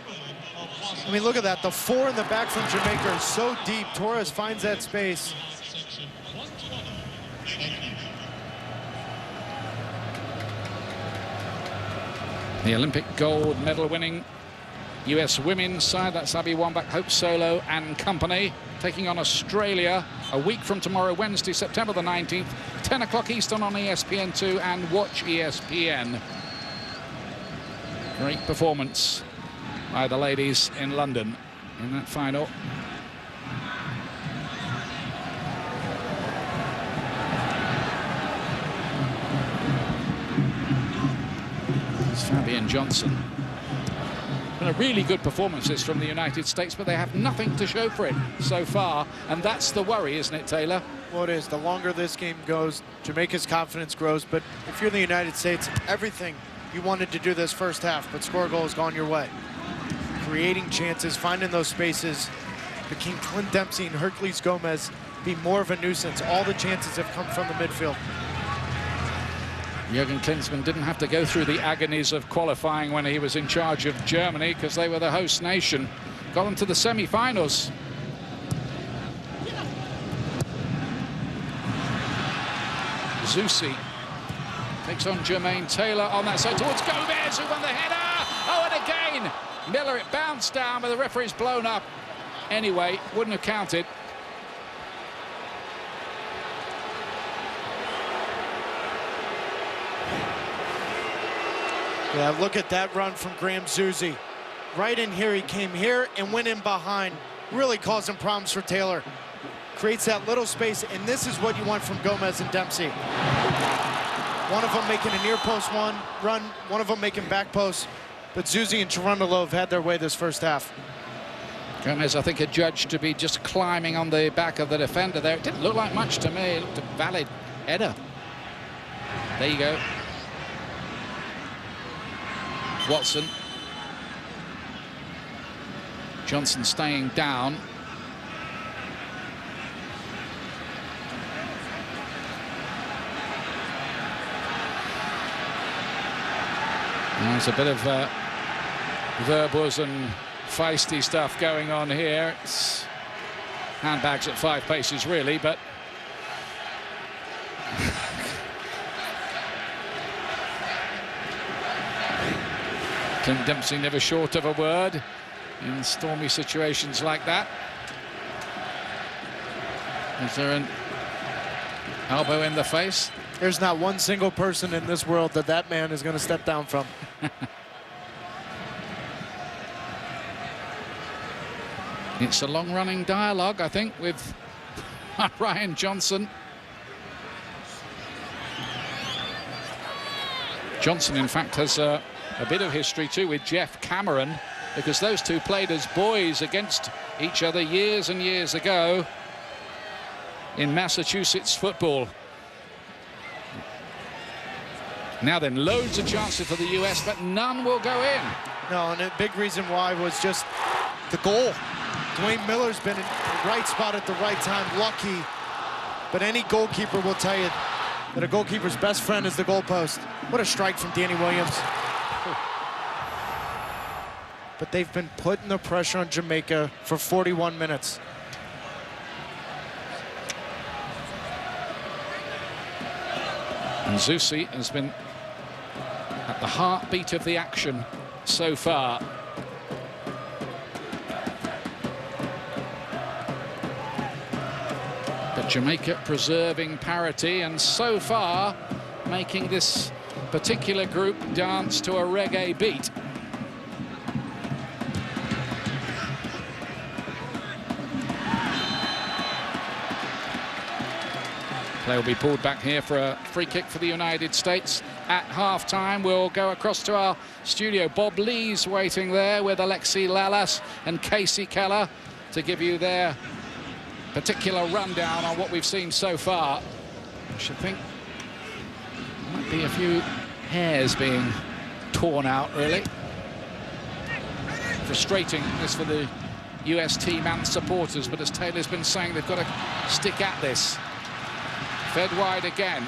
Speaker 2: I mean, look at that. The 4 in the back from Jamaica is so deep. Torres finds that space.
Speaker 1: The Olympic gold medal winning US women's side, that's Abby Wambach, Hope Solo and company, taking on Australia a week from tomorrow, Wednesday, September the 19th, 10 o'clock Eastern on ESPN2 and Watch ESPN. Great performance by the ladies in London in that final. It's Fabian Johnson. Been a really good performances from the United States, but they have nothing to show for it so far, and that's the worry, isn't it, Taylor?
Speaker 2: Well, it is. The longer this game goes, Jamaica's confidence grows, but if you're the United States, everything you wanted to do this first half, but score a goal has gone your way. Creating chances, finding those spaces. But can Clint Dempsey and Hercules Gomez be more of a nuisance? All the chances have come from the midfield.
Speaker 1: Jürgen Klinsmann didn't have to go through the agonies of qualifying when he was in charge of Germany, because they were the host nation. Got them to the semi-finals. Zusi takes on Jermaine Taylor on that side towards Gomez, who won the header. Oh, and again, Miller, it bounced down, but the referee's blown up. Anyway, wouldn't have counted.
Speaker 2: Yeah, look at that run from Graham Zusi. Right in here, he came here and went in behind, really causing problems for Taylor. Creates that little space, and this is what you want from Gomez and Dempsey. One of them making a near post run, one of them making back post. But Zusi and Cherundolo have had their way this first half.
Speaker 1: Gomez, I think, adjudged to be just climbing on the back of the defender there. It didn't look like much to me. It looked a valid header. There you go. Watson. Johnson staying down. There's a bit of verbose and feisty stuff going on here. It's handbags at 5 paces, really, but Clint Dempsey never short of a word in stormy situations like that. Is there an elbow in the face?
Speaker 2: There's not one single person in this world that man is going to step down from.
Speaker 1: It's a long-running dialogue, I think, with Ryan Johnson. Johnson, in fact, has a bit of history too with Jeff Cameron, because those two played as boys against each other years and years ago in Massachusetts football. Now then, loads of chances for the US, but none will go in.
Speaker 2: No, and a big reason why was just the goal. Dwayne Miller's been in the right spot at the right time, lucky. But any goalkeeper will tell you that a goalkeeper's best friend is the goalpost. What a strike from Danny Williams. But they've been putting the pressure on Jamaica for 41 minutes.
Speaker 1: And Zusi has been at the heartbeat of the action so far. But Jamaica preserving parity, and so far making this particular group dance to a reggae beat. Play will be pulled back here for a free kick for the United States at half-time. We'll go across to our studio. Bob Lee's waiting there with Alexi Lalas and Casey Keller to give you their particular rundown on what we've seen so far. I should think there might be a few hairs being torn out, really. Frustrating this for the US team and supporters, but as Taylor's been saying, they've got to stick at this. Fed wide again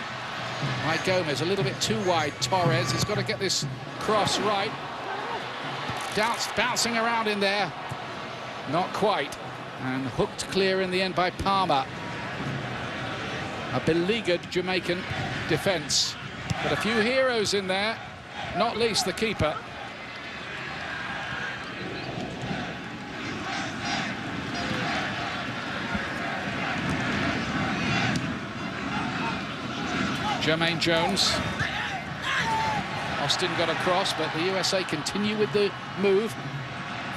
Speaker 1: by Gomez, a little bit too wide. Torres has got to get this cross right. Bouncing around in there, not quite, and hooked clear in the end by Palmer. A beleaguered Jamaican defence, but a few heroes in there, not least the keeper. Jermaine Jones. Austin got across, but the USA continue with the move.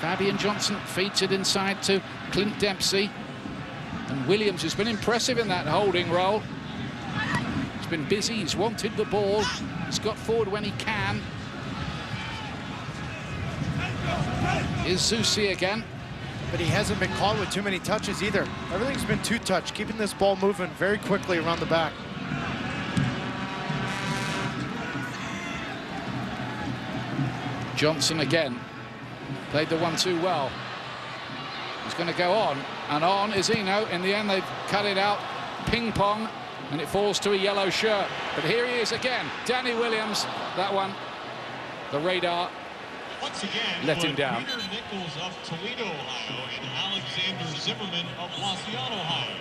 Speaker 1: Fabian Johnson feeds it inside to Clint Dempsey. And Williams has been impressive in that holding role. He's been busy, he's wanted the ball. He's got forward when he can. Here's Zusi again.
Speaker 2: But he hasn't been caught with too many touches either. Everything's been two-touch, keeping this ball moving very quickly around the back.
Speaker 1: Johnson again. Played the 1-2 well. He's going to go on, and on is Eno. In the end, they've cut it out. Ping-pong, and it falls to a yellow shirt. But here he is again. Danny Williams, that one. The radar
Speaker 6: once again
Speaker 1: let him down.
Speaker 6: Peter Nichols of Toledo, Ohio, and Alexander Zimmerman of Wasion, Ohio.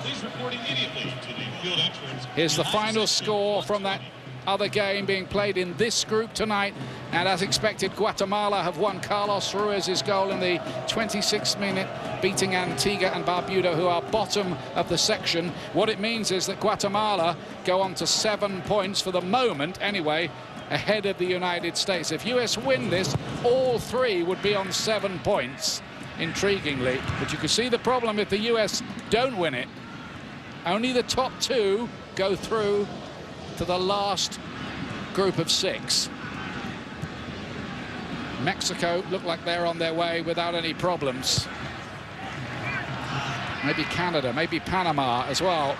Speaker 6: Please report immediately to the field entrance.
Speaker 1: Here's the final score from that other game being played in this group tonight, and as expected, Guatemala have won. Carlos Ruiz's goal in the 26th minute, beating Antigua and Barbuda, who are bottom of the section. What it means is that Guatemala go on to 7 points for the moment anyway, ahead of the United States. If US win this, all three would be on 7 points, intriguingly. But you can see the problem if the US don't win it. Only the top two go through to the last group of 6. Mexico look like they're on their way without any problems. Maybe Canada, maybe Panama as well.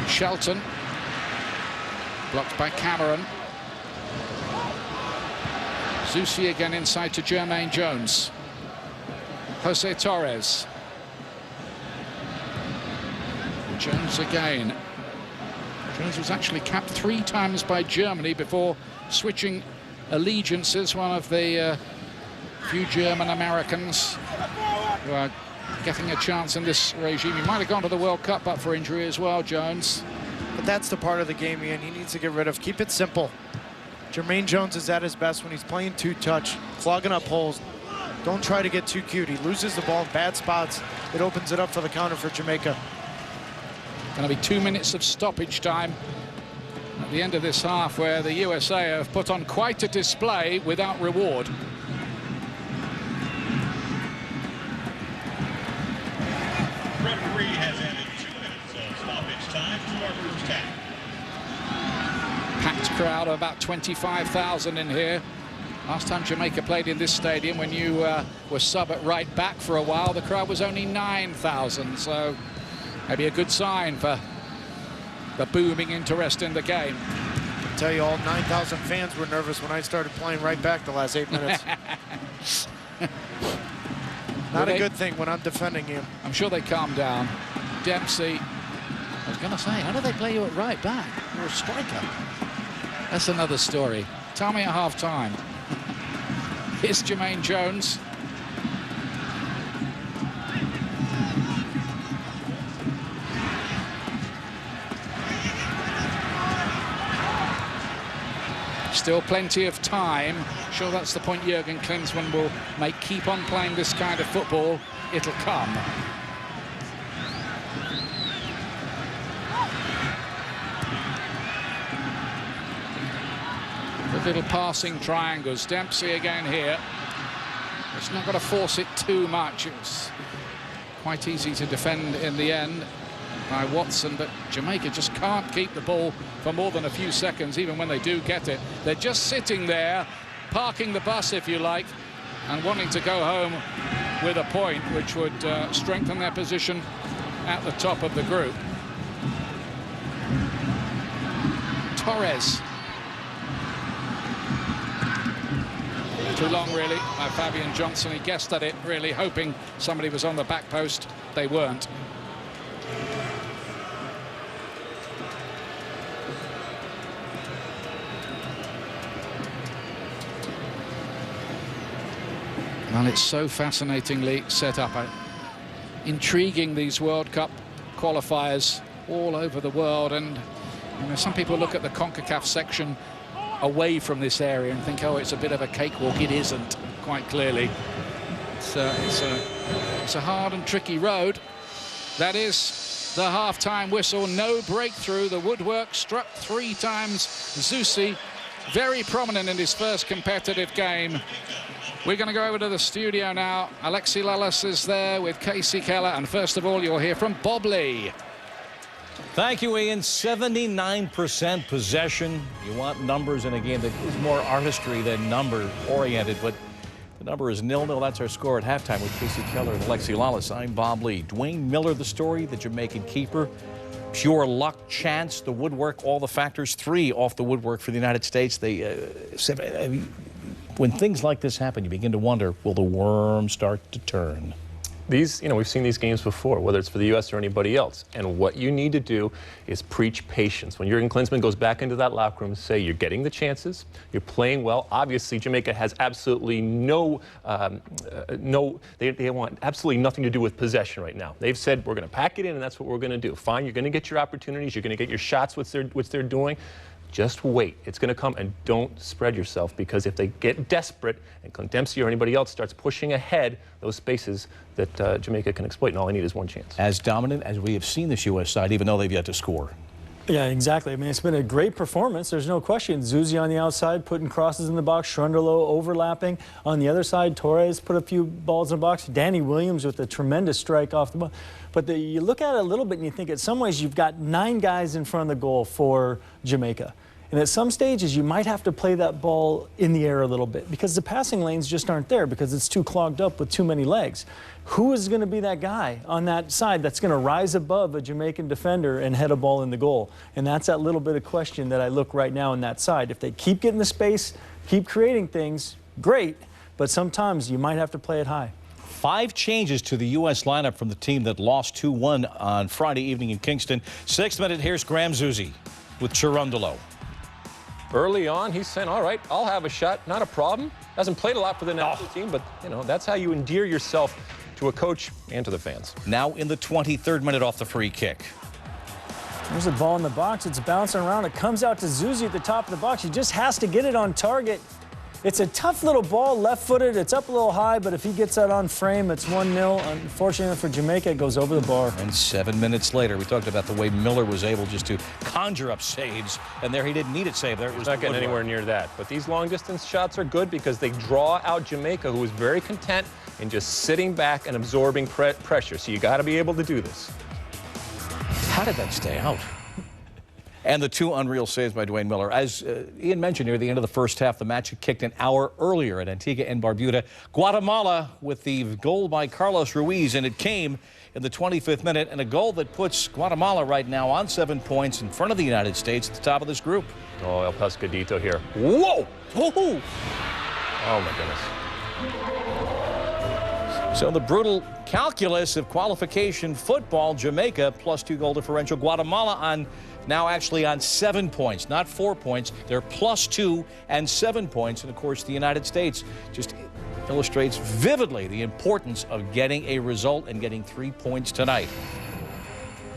Speaker 1: Shelton, blocked by Cameron. Zusi again inside to Jermaine Jones. Jose Torres. Jones again. Jones was actually capped 3 times by Germany before switching allegiances. One of the few German Americans who are getting a chance in this regime. He might have gone to the World Cup but for injury as well, Jones.
Speaker 2: But that's the part of the game, Ian, he needs to get rid of. Keep it simple. Jermaine Jones is at his best when he's playing two-touch, clogging up holes. Don't try to get too cute. He loses the ball in bad spots. It opens it up for the counter for Jamaica.
Speaker 1: Going to be 2 minutes of stoppage time at the end of this half, where the USA have put on quite a display without reward.
Speaker 6: Referee has added 2 minutes of stoppage time to our first half.
Speaker 1: Packed crowd of about 25,000 in here. Last time Jamaica played in this stadium, when you were sub at right back for a while, the crowd was only 9,000. So maybe a good sign for the booming interest in the game.
Speaker 2: I tell you, all 9,000 fans were nervous when I started playing right back the last 8 minutes. Not a good thing when I'm defending you.
Speaker 1: I'm sure they calmed down. Dempsey, I was going to say, how do they play you at right back? You're a striker. That's another story. Tell me at half-time. Here's Jermaine Jones. Still plenty of time. Sure, that's the point Jurgen Klinsmann will make. Keep on playing this kind of football. It'll come. The little passing triangles. Dempsey again here. It's not got to force it too much. It's quite easy to defend in the end by Watson, but Jamaica just can't keep the ball for more than a few seconds, even when they do get it. They're just sitting there, parking the bus, if you like, and wanting to go home with a point, which would strengthen their position at the top of the group. Torres. Too long, really, by Fabian Johnson. He guessed at it, really, hoping somebody was on the back post. They weren't. Well, it's so fascinatingly set up. Intriguing, these World Cup qualifiers all over the world. And you know, some people look at the CONCACAF section away from this area and think, oh, it's a bit of a cakewalk. It isn't, quite clearly. It's a hard and tricky road. That is the half-time whistle. No breakthrough. The woodwork struck 3 times. Zusi, very prominent in his first competitive game. We're going to go over to the studio now. Alexi Lalas is there with Casey Keller. And first of all, you'll hear from Bob Lee.
Speaker 7: Thank you, Ian. 79% possession. You want numbers in a game that is more artistry than number-oriented, but the number is 0-0. That's our score at halftime with Casey Keller and Alexi Lalas. I'm Bob Lee. Dwayne Miller, the story, the Jamaican keeper. Pure luck, chance, the woodwork, all the factors. 3 off the woodwork for the United States. When things like this happen, you begin to wonder, will the worm start to turn?
Speaker 8: These, we've seen these games before, whether it's for the U.S. or anybody else. And what you need to do is preach patience. When Jurgen Klinsmann goes back into that locker room, say you're getting the chances, you're playing well. Obviously, Jamaica has absolutely they want absolutely nothing to do with possession right now. They've said, we're going to pack it in, and that's what we're going to do. Fine, you're going to get your opportunities, you're going to get your shots, which they're doing. Just wait. It's going to come, and don't spread yourself, because if they get desperate and Clint Dempsey or anybody else starts pushing ahead those spaces that Jamaica can exploit, and all they need is one chance. As dominant as we have seen this U.S. side, even though they've yet to score.
Speaker 9: Yeah, exactly. I mean, it's been a great performance. There's no question. Zusi on the outside, putting crosses in the box. Shrundalo overlapping. On the other side, Torres put a few balls in the box. Danny Williams with a tremendous strike off the ball. But you look at it a little bit and you think, at some ways, you've got 9 guys in front of the goal for Jamaica. And at some stages, you might have to play that ball in the air a little bit, because the passing lanes just aren't there, because it's too clogged up with too many legs. Who is going to be that guy on that side that's going to rise above a Jamaican defender and head a ball in the goal? And that's that little bit of question that I look right now on that side. If they keep getting the space, keep creating things, great. But sometimes you might have to play it high.
Speaker 7: 5 changes to the U.S. lineup from the team that lost 2-1 on Friday evening in Kingston. 6th minute, here's Graham Zusi with Cherundolo.
Speaker 8: Early on, he's saying, all right, I'll have a shot, not a problem. Hasn't played a lot for the national team, but, that's how you endear yourself to a coach and to the fans.
Speaker 7: Now in the 23rd minute off the free kick.
Speaker 9: There's a ball in the box. It's bouncing around. It comes out to Zusi at the top of the box. He just has to get it on target. It's a tough little ball, left-footed. It's up a little high, but if he gets that on frame, it's 1-0. Unfortunately for Jamaica, it goes over the bar.
Speaker 7: And 7 minutes later, we talked about the way Miller was able just to conjure up saves, and there he didn't need it saved. There it was
Speaker 8: not getting anywhere near that. But these long-distance shots are good because they draw out Jamaica, who is very content in just sitting back and absorbing pressure. So you got to be able to do this.
Speaker 7: How did that stay out? And the two unreal saves by Dwayne Miller. As Ian mentioned near the end of the first half, the match had kicked an hour earlier at Antigua and Barbuda. Guatemala with the goal by Carlos Ruiz, and it came in the 25th minute, and a goal that puts Guatemala right now on 7 points in front of the United States at the top of this group.
Speaker 8: Oh, El Pescadito here. Whoa! Oh my goodness.
Speaker 7: So the brutal calculus of qualification football, Jamaica +2 goal differential, Guatemala on now actually on 7 points, not 4 points. They're +2 and 7 points. And of course, the United States just illustrates vividly the importance of getting a result and getting 3 points tonight.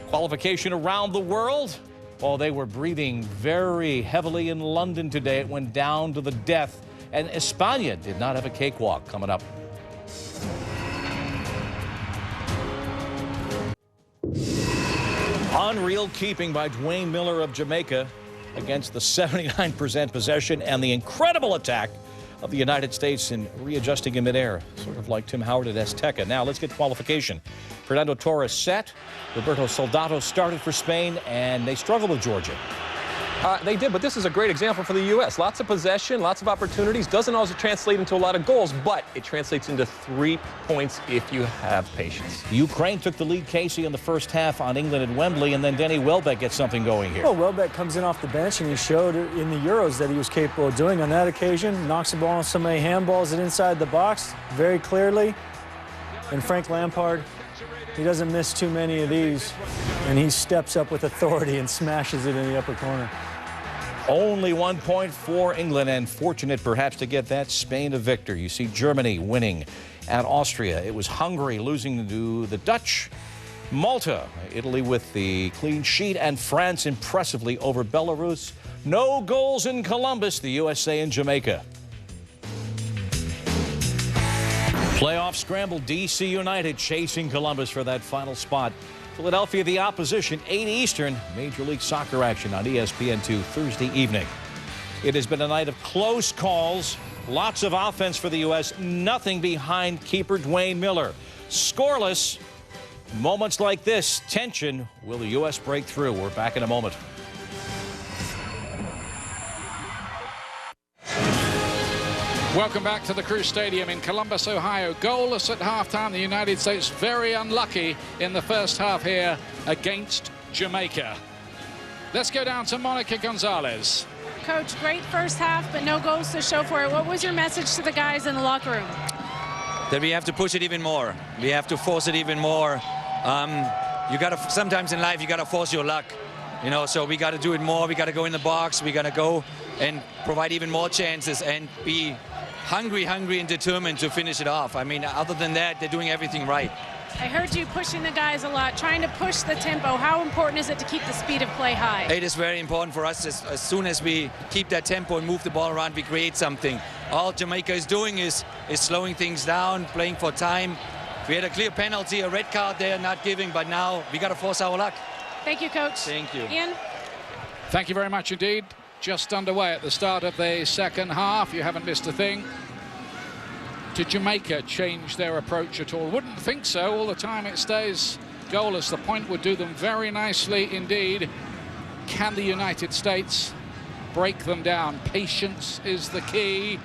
Speaker 7: Qualification around the world. Oh, they were breathing very heavily in London today. It went down to the death. And España did not have a cakewalk coming up. Unreal keeping by Dwayne Miller of Jamaica against the 79% possession and the incredible attack of the United States in readjusting in midair, sort of like Tim Howard at Azteca. Now let's get qualification. Fernando Torres set. Roberto Soldado started for Spain, and they struggled with Georgia.
Speaker 8: They did, but this is a great example for the U.S. Lots of possession, lots of opportunities. Doesn't always translate into a lot of goals, but it translates into 3 points if you have patience.
Speaker 7: Ukraine took the lead, Casey, in the first half on England at Wembley, and then Denny Welbeck gets something going here.
Speaker 9: Well, Welbeck comes in off the bench, and he showed in the Euros that he was capable of doing on that occasion. Knocks the ball on so many handballs it inside the box very clearly. And Frank Lampard, he doesn't miss too many of these, and he steps up with authority and smashes it in the upper corner.
Speaker 7: Only 1 point for England, and fortunate perhaps to get that Spain a victor. You see Germany winning at Austria. It was Hungary losing to the Dutch. Malta, Italy with the clean sheet, and France impressively over Belarus. No goals in Columbus, the USA and Jamaica. Playoff scramble, DC United chasing Columbus for that final spot. Philadelphia, the opposition, 8 Eastern, Major League Soccer action on ESPN2 Thursday evening. It has been a night of close calls, lots of offense for the U.S., nothing behind keeper Dwayne Miller. Scoreless, moments like this, tension, will the U.S. break through? We're back in a moment.
Speaker 1: Welcome back to the Crew Stadium in Columbus, Ohio. Goalless at halftime. The United States very unlucky in the first half here against Jamaica. Let's go down to Monica Gonzalez.
Speaker 10: Coach, great first half, but no goals to show for it. What was your message to the guys in the locker room?
Speaker 11: That we have to push it even more. We have to force it even more. You got to, sometimes in life, you got to force your luck. You know, so we got to do it more. We got to go in the box. We got to go and provide even more chances and be hungry and determined to finish it off. I mean, other than that, they're doing everything right.
Speaker 10: I heard you pushing the guys a lot, trying to push the tempo. How important is it to keep the speed of play high?
Speaker 11: It is very important for us. As soon as we keep that tempo and move the ball around, we create something. All Jamaica is doing is slowing things down, playing for time. We had a clear penalty, a red card there, not giving, but now we got to force our luck.
Speaker 10: Thank you, Coach.
Speaker 11: Thank you.
Speaker 10: Ian?
Speaker 1: Thank you very much indeed. Just underway at the start of the second half. You haven't missed a thing. Did Jamaica change their approach at all? Wouldn't think so. All the time it stays goalless. The point would do them very nicely indeed. Can the United States break them down? Patience is the key.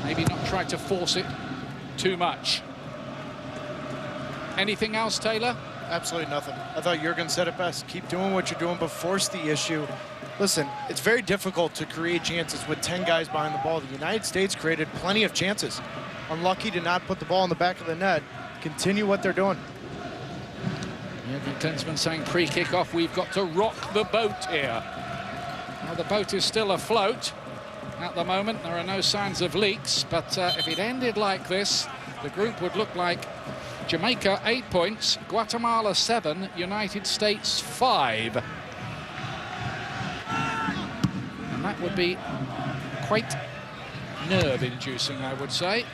Speaker 1: Maybe not try to force it too much. Anything else, Taylor?
Speaker 2: Absolutely nothing. I thought Jurgen said it best. Keep doing what you're doing, but force the issue. Listen, it's very difficult to create chances with 10 guys behind the ball. The United States created plenty of chances. Unlucky to not put the ball in the back of the net. Continue what they're doing.
Speaker 1: Jurgen Klinsmann saying pre-kickoff, we've got to rock the boat here. Well, the boat is still afloat at the moment. There are no signs of leaks, but if it ended like this, the group would look like Jamaica 8 points, Guatemala 7, United States 5. And that would be quite nerve-inducing, I would say.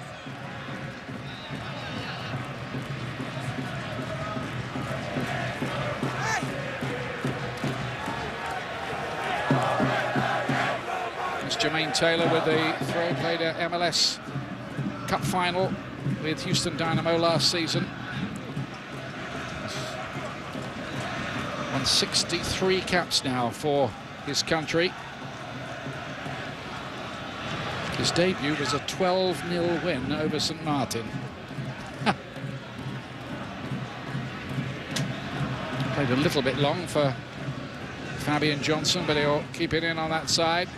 Speaker 1: It's Jermaine Taylor with the throw, played at MLS Cup final with Houston Dynamo last season. Won 63 caps now for his country. His debut was a 12-0 win over St. Martin. Played a little bit long for Fabian Johnson, but he'll keep it in on that side.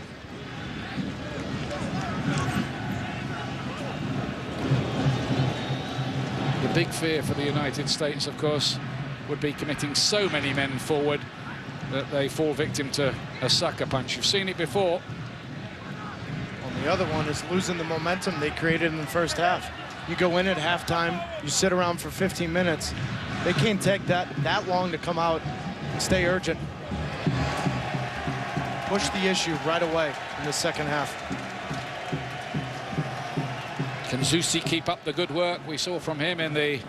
Speaker 1: The big fear for the United States, of course, would be committing so many men forward that they fall victim to a sucker punch. You've seen it before.
Speaker 2: Well, the other one is losing the momentum they created in the first half. You go in at halftime, you sit around for 15 minutes. They can't take that long to come out and stay urgent. Push the issue right away in the second half.
Speaker 1: Can Zusi keep up the good work we saw from him in the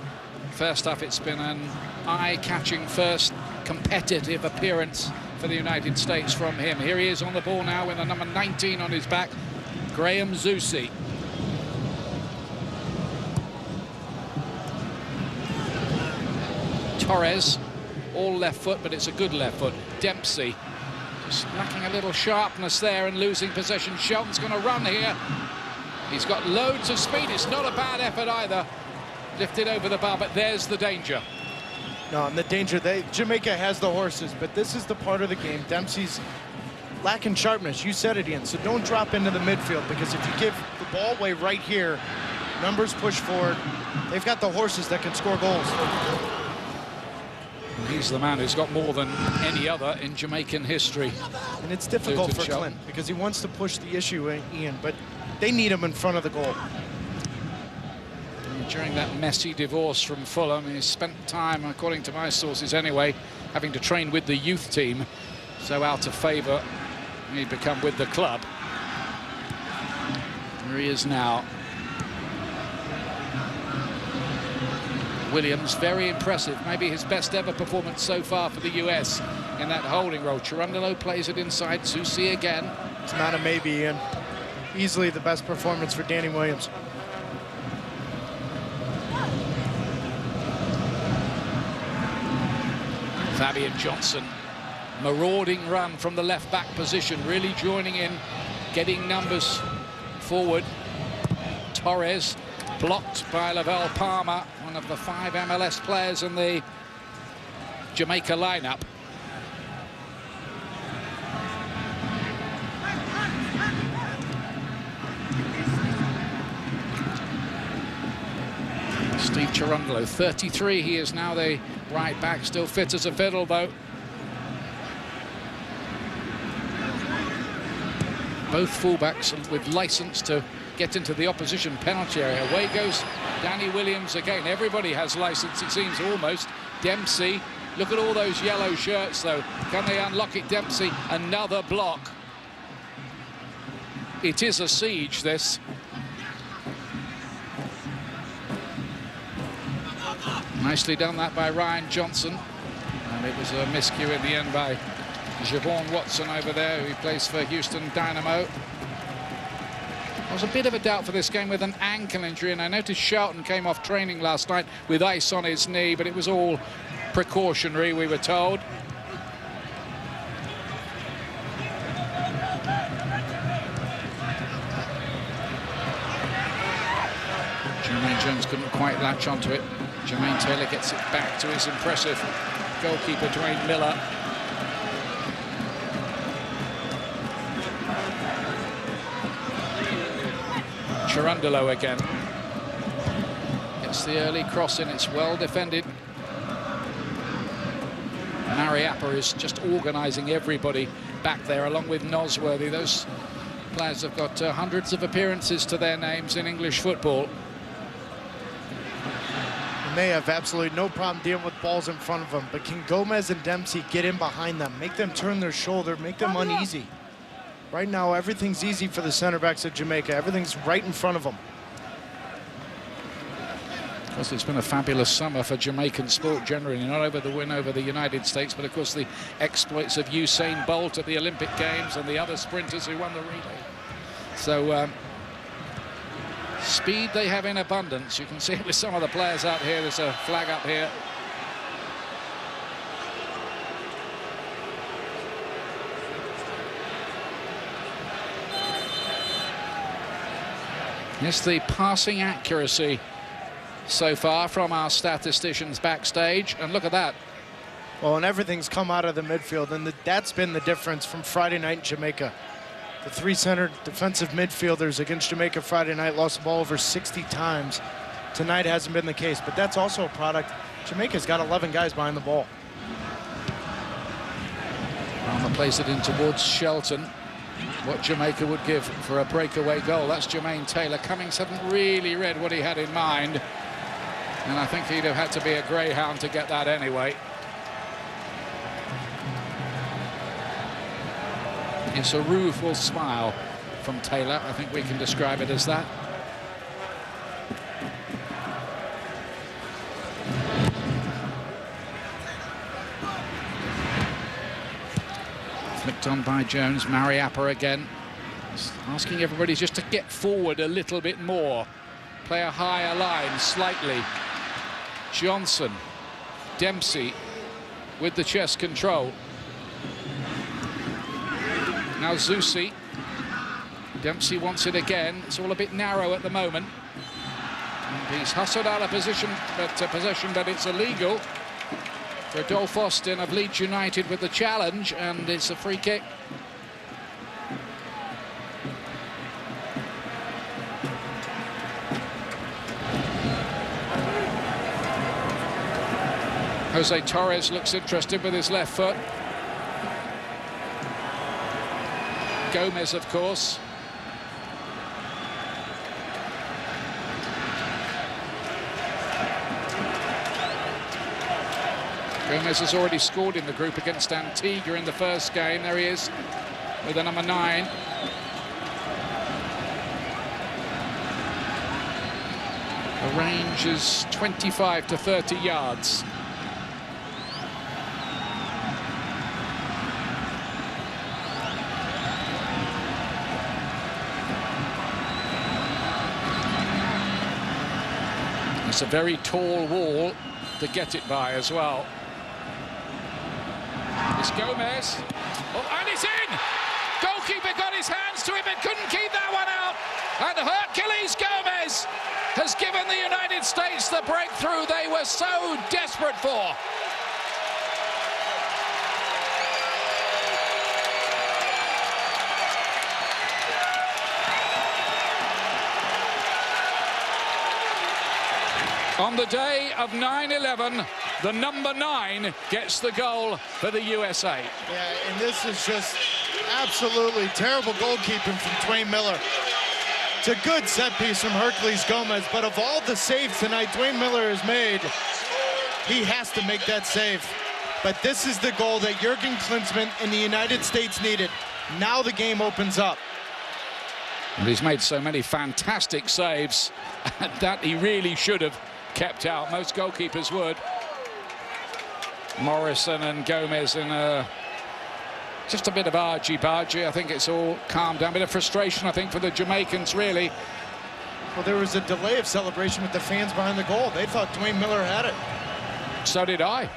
Speaker 1: first half? It's been an eye-catching first competitive appearance for the United States from him. Here he is on the ball now with the number 19 on his back, Graham Zusi. Torres, all left foot, but it's a good left foot. Dempsey just lacking a little sharpness there and losing possession. Shelton's going to run here. He's got loads of speed. It's not a bad effort either. Lifted over the bar, but there's the danger.
Speaker 2: No, and the danger, Jamaica has the horses, but this is the part of the game. Dempsey's lacking sharpness. You said it, Ian. So don't drop into the midfield, because if you give the ball away right here, numbers push forward. They've got the horses that can score goals.
Speaker 1: And he's the man who's got more than any other in Jamaican history.
Speaker 2: And it's difficult for Clint, because he wants to push the issue, Ian, but they need him in front of the goal.
Speaker 1: During that messy divorce from Fulham, he spent time, according to my sources anyway, having to train with the youth team. So out of favour he'd become with the club. Here he is now. Williams, very impressive. Maybe his best ever performance so far for the US in that holding role. Chirundolo plays it inside. Zusi again.
Speaker 2: It's not a maybe, Ian. Easily the best performance for Danny Williams.
Speaker 1: Fabian Johnson, marauding run from the left-back position, really joining in, getting numbers forward. Torres blocked by Lavelle Palmer, one of the 5 MLS players in the Jamaica lineup. Steve Chirundolo, 33, he is now the right back, still fit as a fiddle though. Both fullbacks with license to get into the opposition penalty area. Away goes Danny Williams again. Everybody has license, it seems, almost. Dempsey, look at all those yellow shirts though. Can they unlock it? Dempsey, another block. It is a siege, this. Nicely done that by Ryan Johnson, and it was a miscue in the end by Javon Watson over there, who plays for Houston Dynamo. There was a bit of a doubt for this game with an ankle injury, and I noticed Shelton came off training last night with ice on his knee, but it was all precautionary, we were told. Jermaine Jones couldn't quite latch onto it. Jermaine Taylor gets it back to his impressive goalkeeper, Dwayne Miller. Chirundolo again. Gets the early cross in, it's well defended. And Ariappa is just organising everybody back there, along with Nosworthy. Those players have got hundreds of appearances to their names in English football.
Speaker 2: They have absolutely no problem dealing with balls in front of them, but can Gomez and Dempsey get in behind them, make them turn their shoulder, make them uneasy? Right now, everything's easy for the center backs of Jamaica. Everything's right in front of them.
Speaker 1: Of course, it's been a fabulous summer for Jamaican sport generally, not over the win over the United States, but of course the exploits of Usain Bolt at the Olympic Games and the other sprinters who won the relay. So speed they have in abundance. You can see it with some of the players out here. There's a flag up here. Yes, the passing accuracy so far from our statisticians backstage, and look at that.
Speaker 2: Well, and everything's come out of the midfield, and that's been the difference from Friday night in Jamaica. The three center defensive midfielders against Jamaica Friday night lost the ball over 60 times. Tonight hasn't been the case, but that's also a product. Jamaica's got 11 guys behind the ball.
Speaker 1: Palmer plays it in towards Shelton. What Jamaica would give for a breakaway goal. That's Jermaine Taylor. Cummings hadn't really read what he had in mind, and I think he'd have had to be a greyhound to get that anyway. It's a rueful smile from Taylor. I think we can describe it as that. Flicked on by Jones. Mariappa again. Just asking everybody just to get forward a little bit more. Play a higher line slightly. Johnson. Dempsey with the chest control. Now Zusi. Dempsey wants it again. It's all a bit narrow at the moment. And he's hustled out of possession, but it's illegal. Rodolphe Austin of Leeds United with the challenge, and it's a free kick. Jose Torres looks interested with his left foot. Gomez, of course. Gomez has already scored in the group against Antigua in the first game. There he is with the number 9. The range is 25 to 30 yards. It's a very tall wall to get it by as well. It's Gomez. Oh, and it's in! Goalkeeper got his hands to it but couldn't keep that one out. And Hercules Gomez has given the United States the breakthrough they were so desperate for. On the day of 9/11, the number 9 gets the goal for the USA.
Speaker 2: Yeah, and this is just absolutely terrible goalkeeping from Dwayne Miller. It's a good set piece from Hercules Gomez, but of all the saves tonight Dwayne Miller has made, he has to make that save. But this is the goal that Jurgen Klinsmann and the United States needed. Now the game opens up.
Speaker 1: And he's made so many fantastic saves that he really should have kept out. Most goalkeepers would. Morrison and Gomez in just a bit of argy-bargy. I think it's all calmed down. A bit of frustration, I think, for the Jamaicans, really.
Speaker 2: Well, there was a delay of celebration with the fans behind the goal. They thought Dwayne Miller had it.
Speaker 1: So did I.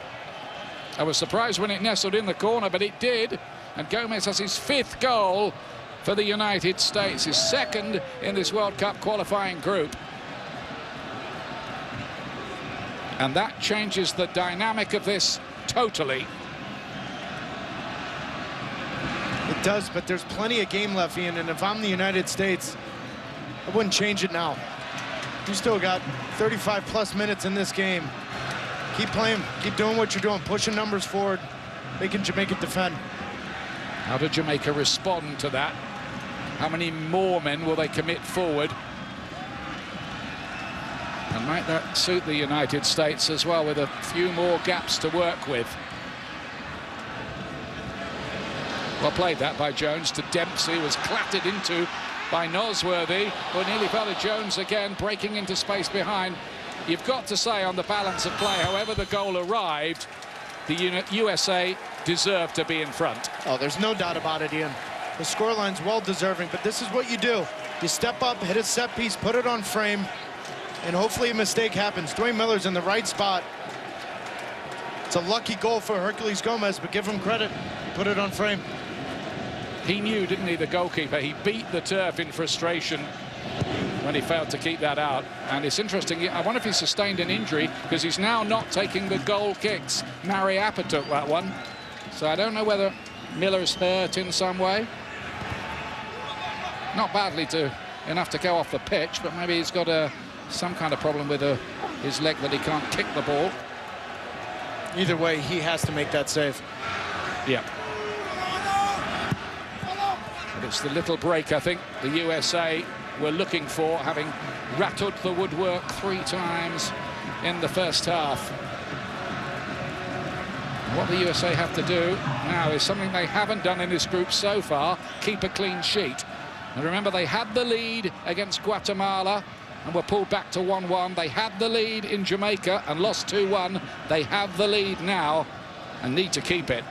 Speaker 1: I was surprised when it nestled in the corner, but it did. And Gomez has his 5th goal for the United States, his 2nd in this World Cup qualifying group. And that changes the dynamic of this totally.
Speaker 2: It does, but there's plenty of game left, Ian, and if I'm the United States, I wouldn't change it now. You still got 35+ minutes in this game. Keep playing, keep doing what you're doing, pushing numbers forward, making Jamaica defend.
Speaker 1: How did Jamaica respond to that? How many more men will they commit forward? And might that suit the United States as well, with a few more gaps to work with? Well played that by Jones to Dempsey, was clattered into by Nosworthy, who nearly fell to Jones again, breaking into space behind. You've got to say, on the balance of play, however the goal arrived, the USA deserved to be in front.
Speaker 2: Oh, there's no doubt about it, Ian. The scoreline's well deserving, but this is what you do. You step up, hit a set piece, put it on frame, and hopefully a mistake happens. Dwayne Miller's in the right spot. It's a lucky goal for Herculez Gomez, but give him credit. He put it on frame.
Speaker 1: He knew, didn't he, the goalkeeper? He beat the turf in frustration when he failed to keep that out. And it's interesting, I wonder if he sustained an injury, because he's now not taking the goal kicks. Mariappa took that one. So I don't know whether Miller's hurt in some way. Not badly enough to go off the pitch, but maybe he's got some kind of problem with his leg that he can't kick the ball.
Speaker 2: Either way, he has to make that save.
Speaker 1: Yeah. But it's the little break, I think, the USA were looking for, having rattled the woodwork 3 times in the first half. What the USA have to do now is something they haven't done in this group so far, keep a clean sheet. And remember, they had the lead against Guatemala and were pulled back to 1-1. They had the lead in Jamaica and lost 2-1. They have the lead now and need to keep it.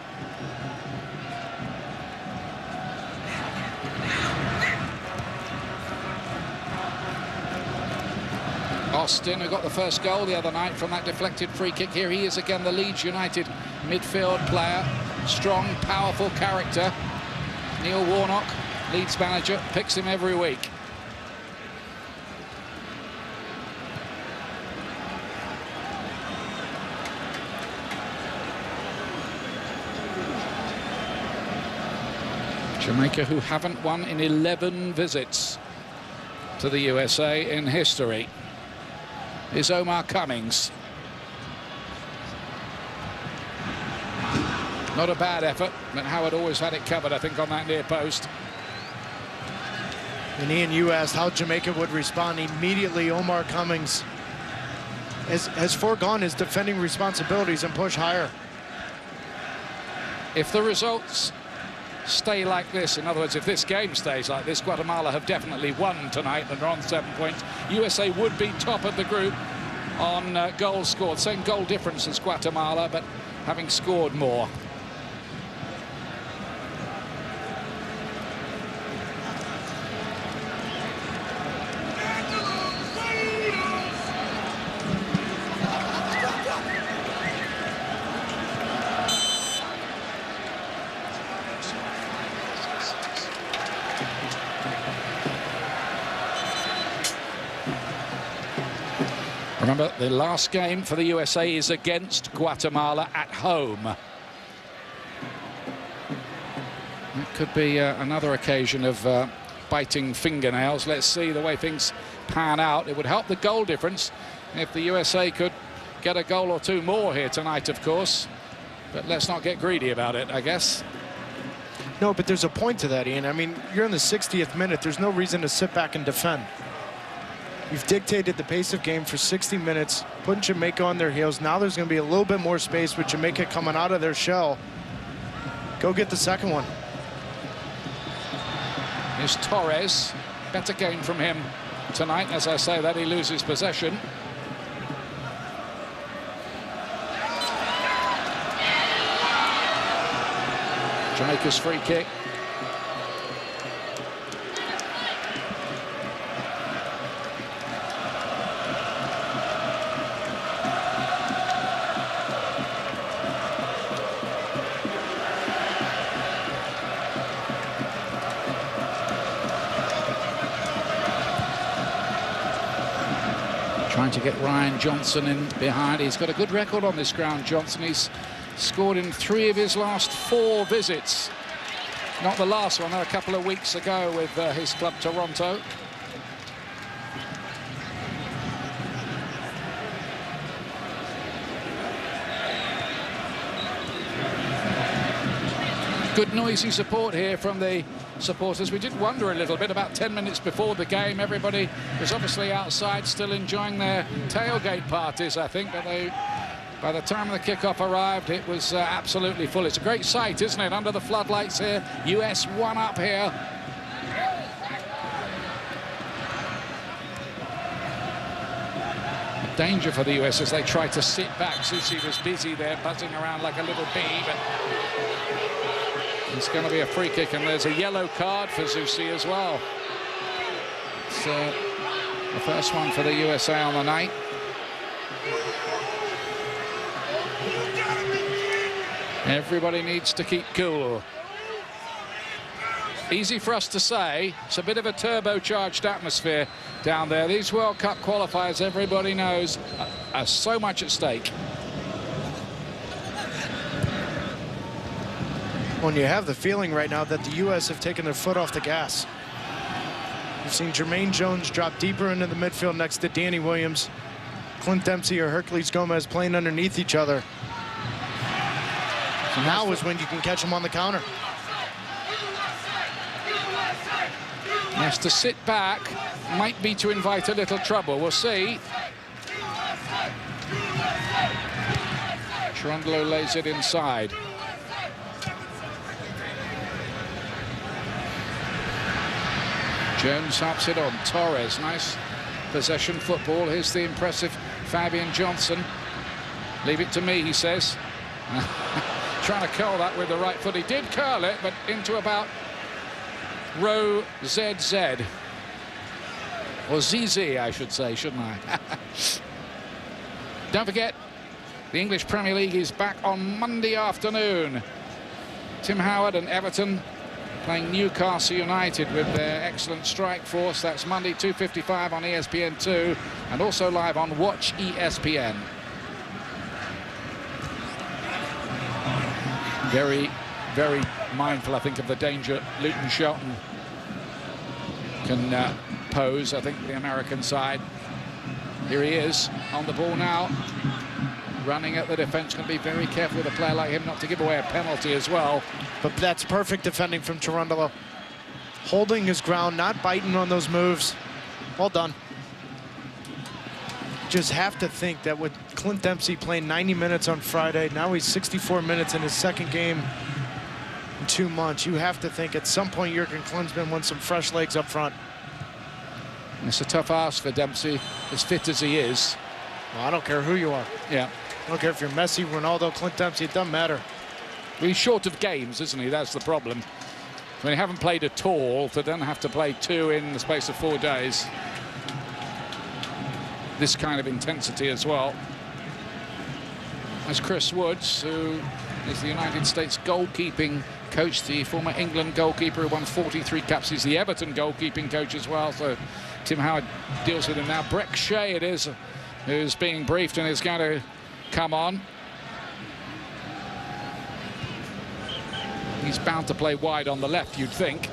Speaker 1: Austin, who got the first goal the other night from that deflected free kick. Here he is again, the Leeds United midfield player. Strong, powerful character. Neil Warnock, Leeds manager, picks him every week. Jamaica, who haven't won in 11 visits to the USA in history, is Omar Cummings. Not a bad effort, but Howard always had it covered, I think, on that near post.
Speaker 2: And Ian, you asked how Jamaica would respond. Immediately, Omar Cummings has foregone his defending responsibilities and pushed higher.
Speaker 1: If the results stay like this, in other words, if this game stays like this, Guatemala have definitely won tonight and are on 7 points. USA would be top of the group on goals scored. Same goal difference as Guatemala, but having scored more. Remember, the last game for the USA is against Guatemala at home. It could be another occasion of biting fingernails. Let's see the way things pan out. It would help the goal difference if the USA could get a goal or 2 more here tonight, of course. But let's not get greedy about it, I guess.
Speaker 2: No, but there's a point to that, Ian. I mean, you're in the 60th minute. There's no reason to sit back and defend. You've dictated the pace of game for 60 minutes, putting Jamaica on their heels. Now there's going to be a little bit more space with Jamaica coming out of their shell. Go get the second one.
Speaker 1: Here's Torres. Better game from him tonight. As I say that, he loses possession. Jamaica's free kick. Trying to get Ryan Johnson in behind. He's got a good record on this ground, Johnson. He's scored in 3 of his last 4 visits. Not the last one, a couple of weeks ago with his club Toronto. Good noisy support here from the supporters. We did wonder a little bit about 10 minutes before the game. Everybody was obviously outside still enjoying their tailgate parties, I think, but they By the time the kickoff arrived, it was absolutely full. It's a great sight, isn't it? Under the floodlights here. US 1 up here. Danger for the US as they try to sit back. Zusi was busy there, buzzing around like a little bee, but it's going to be a free kick, and there's a yellow card for Zusi as well. It's the first one for the USA on the night. Everybody needs to keep cool. Easy for us to say. It's a bit of a turbocharged atmosphere down there. These World Cup qualifiers, everybody knows, are so much at stake.
Speaker 2: When you have the feeling right now that the U.S. have taken their foot off the gas. You've seen Jermaine Jones drop deeper into the midfield next to Danny Williams. Clint Dempsey or Hercules Gomez playing underneath each other. So now is when you can catch them on the counter.
Speaker 1: Yes, to sit back might be to invite a little trouble. We'll see. Cherundolo lays it inside. Jones hops it on. Torres, nice possession football. Here's the impressive Fabian Johnson. Leave it to me, he says. Trying to curl that with the right foot. He did curl it, but into about row ZZ. Or ZZ, I should say, shouldn't I? Don't forget, the English Premier League is back on Monday afternoon. Tim Howard and Everton playing Newcastle United with their excellent strike force. That's Monday, 2:55 on ESPN2, and also live on Watch ESPN. Very, very mindful, I think, of the danger Luton Shelton can pose. I think the American side. Here he is on the ball now, running at the defense. Going to be very careful with a player like him not to give away a penalty as well.
Speaker 2: But that's perfect defending from Cherundolo. Holding his ground, not biting on those moves. Well done. Just have to think that with Clint Dempsey playing 90 minutes on Friday, now he's 64 minutes in his second game in 2 months. You have to think at some point Jurgen Klinsmann wants some fresh legs up front.
Speaker 1: It's a tough ask for Dempsey, as fit as he is.
Speaker 2: Well, I don't care who you are.
Speaker 1: Yeah.
Speaker 2: I don't care if you're Messi, Ronaldo, Clint Dempsey, it doesn't matter.
Speaker 1: Well, he's short of games, isn't he? That's the problem. When you haven't played at all, to then have to play 2 in the space of 4 days. This kind of intensity as well. As Chris Woods, who is the United States goalkeeping coach, the former England goalkeeper who won 43 caps. He's the Everton goalkeeping coach as well, so Tim Howard deals with him now. Breck Shea it is, who's being briefed and is going to come on. He's bound to play wide on the left, you'd think.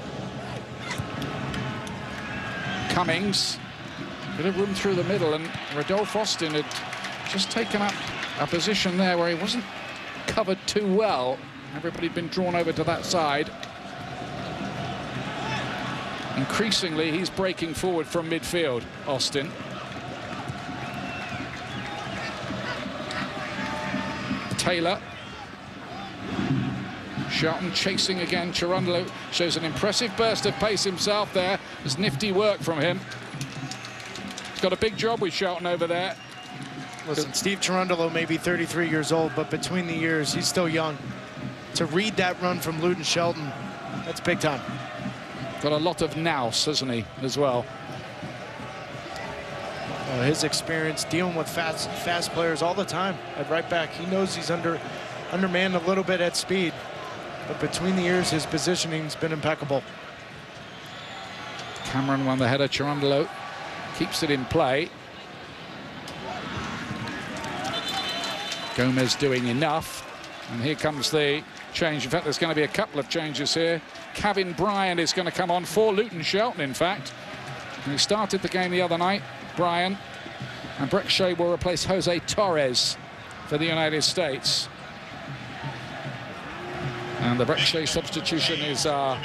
Speaker 1: Cummings. Bit of room through the middle, and Rodolphe Austin had just taken up a position there where he wasn't covered too well. Everybody had been drawn over to that side. Increasingly, he's breaking forward from midfield, Austin. Taylor. Shelton chasing again. Cherundolo shows an impressive burst of pace himself there. There's nifty work from him. Got a big job with Shelton over there.
Speaker 2: Listen, Steve Cherundolo may be 33 years old, but between the years, he's still young. To read that run from Luton Shelton, that's big time.
Speaker 1: Got a lot of nous, hasn't he, as well?
Speaker 2: His experience dealing with fast players all the time at right back. He knows he's undermanned a little bit at speed, but between the years, his positioning's been impeccable.
Speaker 1: Cameron won the header. Cherundolo keeps it in play. Gomez doing enough, and here comes the change. In fact, there's going to be a couple of changes here. Kevin Bryant is going to come on for Luton Shelton, in fact. And he started the game the other night, Bryant, and Breck Shea will replace Jose Torres for the United States. And the Breck Shea substitution is our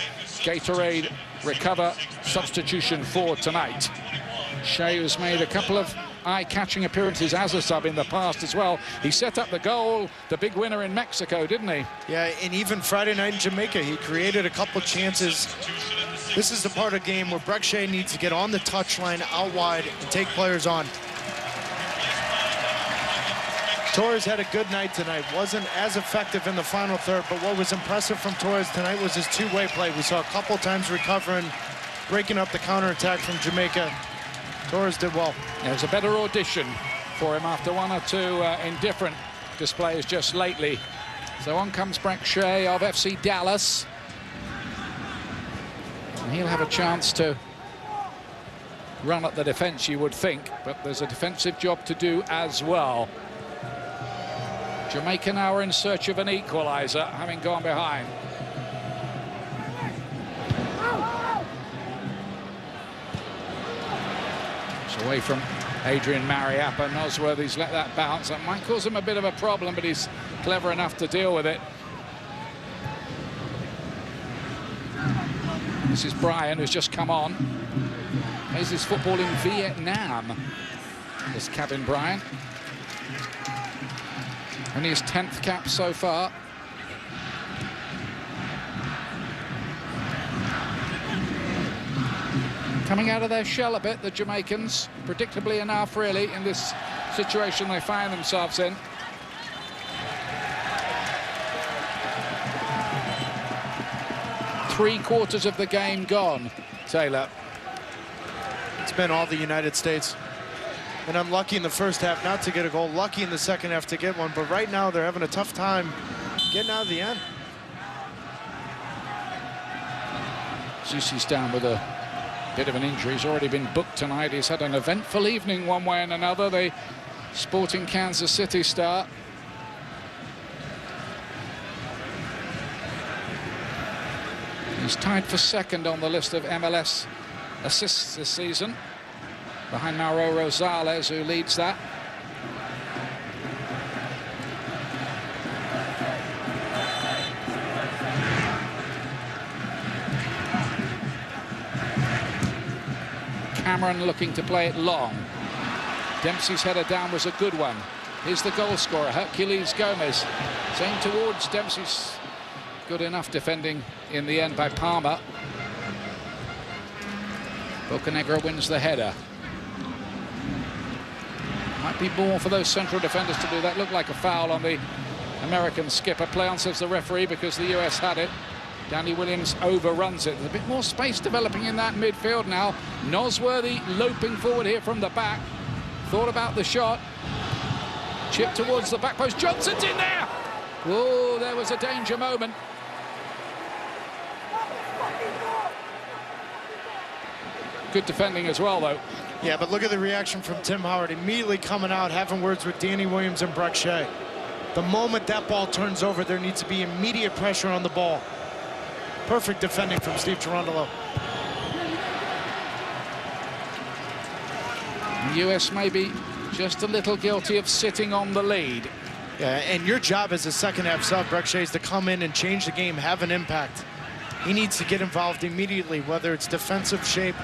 Speaker 1: Gatorade Recover substitution for tonight. Shea has made a couple of eye-catching appearances as a sub in the past as well. He set up the goal, the big winner in Mexico, didn't he?
Speaker 2: Yeah, and even Friday night in Jamaica, he created a couple chances. This is the part of the game where Breck Shea needs to get on the touchline out wide and take players on. Torres had a good night tonight. Wasn't as effective in the final third, but what was impressive from Torres tonight was his two-way play. We saw a couple times recovering, breaking up the counterattack from Jamaica. Torres did well.
Speaker 1: There's a better audition for him after one or two indifferent displays just lately. So on comes Breck Shea of FC Dallas. And he'll have a chance to run at the defense, you would think, but there's a defensive job to do as well. Jamaica now are in search of an equalizer, having gone behind. It's away from Adrian Mariappa. Nosworthy's let that bounce. That might cause him a bit of a problem, but he's clever enough to deal with it. This is Brian, who's just come on. Plays his football in Vietnam. This Kevin Bryant. Only his 10th cap so far. Coming out of their shell a bit, the Jamaicans, predictably enough, really, in this situation they find themselves in. Three-quarters of the game gone, Taylor.
Speaker 2: It's been all the United States. And unlucky in the first half not to get a goal, lucky in the second half to get one, but right now they're having a tough time getting out of the end.
Speaker 1: Zusi's down with a bit of an injury. He's already been booked tonight. He's had an eventful evening one way and another. The Sporting Kansas City star. He's tied for second on the list of MLS assists this season, behind Mauro Rosales, who leads that. Cameron looking to play it long. Dempsey's header down was a good one. Here's the goal scorer, Hercules Gomez. Same towards Dempsey's. Good enough defending in the end by Palmer. Bocanegra wins the header. Might be more for those central defenders to do that. Looked like a foul on the American skipper. Play on, says the referee, because the US had it. Danny Williams overruns it. There's a bit more space developing in that midfield now. Nosworthy loping forward here from the back. Thought about the shot. Chip towards the back post. Johnson's in there! Oh, there was a danger moment. Good defending as well, though.
Speaker 2: Yeah, but look at the reaction from Tim Howard, immediately coming out, having words with Danny Williams and Breck Shea. The moment that ball turns over, there needs to be immediate pressure on the ball. Perfect defending from Steve Cherundolo.
Speaker 1: The US may be just a little guilty of sitting on the lead.
Speaker 2: Yeah, and your job as a second half sub, Breck Shea, is to come in and change the game, have an impact. He needs to get involved immediately, whether it's defensive shape,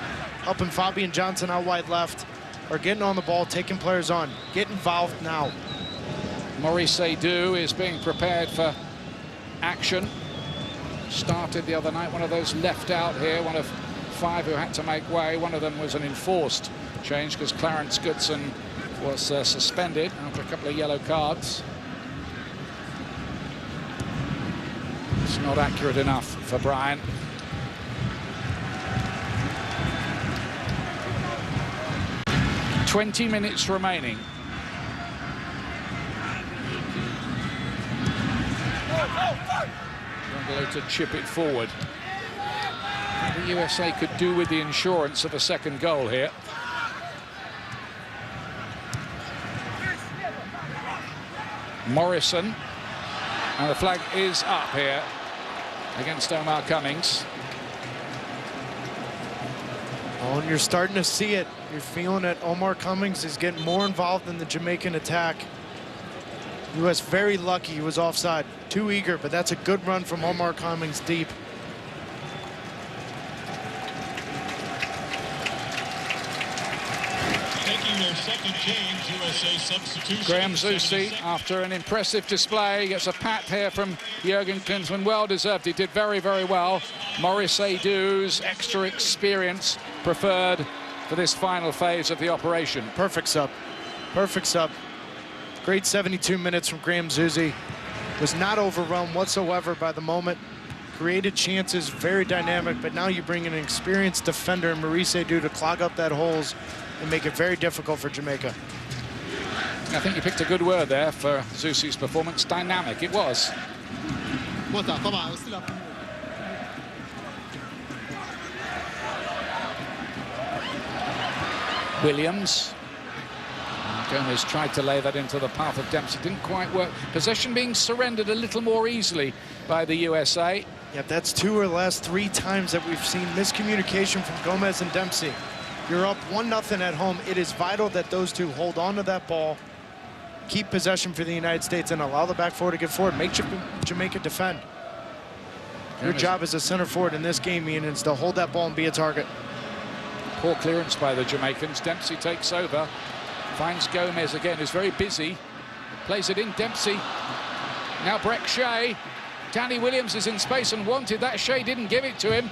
Speaker 2: helping Fabian Johnson out wide left, or getting on the ball, taking players on. Get involved now.
Speaker 1: Maurice Aidoo is being prepared for action. Started the other night, one of those left out here, one of 5 who had to make way. One of them was an enforced change because Clarence Goodson was suspended after a couple of yellow cards. It's not accurate enough for Brian. "20 minutes remaining. Rundle to chip it forward. The USA could do with the insurance of a second goal here. Morrison, and the flag is up here against Omar Cummings.
Speaker 2: Oh, and you're starting to see it. You're feeling it. Omar Cummings is getting more involved in the Jamaican attack. US very lucky he was offside. Too eager, but that's a good run from Omar Cummings deep.
Speaker 6: Taking their second Second change, USA substitution.
Speaker 1: Graham Zusi, after an impressive display, gets a pat here from Jurgen Klinsmann. Well deserved. He did very, very well. Maurice Aidou's extra experience preferred for this final phase of the operation.
Speaker 2: Perfect sub. Perfect sub. Great 72 minutes from Graham Zusi. Was not overwhelmed whatsoever by the moment. Created chances, very dynamic, but now you bring in an experienced defender in Maurice Aidou to clog up that holes and make it very difficult for Jamaica.
Speaker 1: I think you picked a good word there for Zusi's performance. Dynamic, it was. Williams. Gomez tried to lay that into the path of Dempsey. Didn't quite work. Possession being surrendered a little more easily by the USA.
Speaker 2: Yeah, that's 2 or last 3 times that we've seen miscommunication from Gomez and Dempsey. You're up 1-0 at home. It is vital that those two hold on to that ball, keep possession for the United States, and allow the back four to get forward. Make Jamaica defend. Your job as a center forward in this game, Ian, is to hold that ball and be a target.
Speaker 1: Poor clearance by the Jamaicans. Dempsey takes over. Finds Gomez again, who's very busy. Plays it in, Dempsey. Now Breck Shea. Danny Williams is in space and wanted that. Shea didn't give it to him.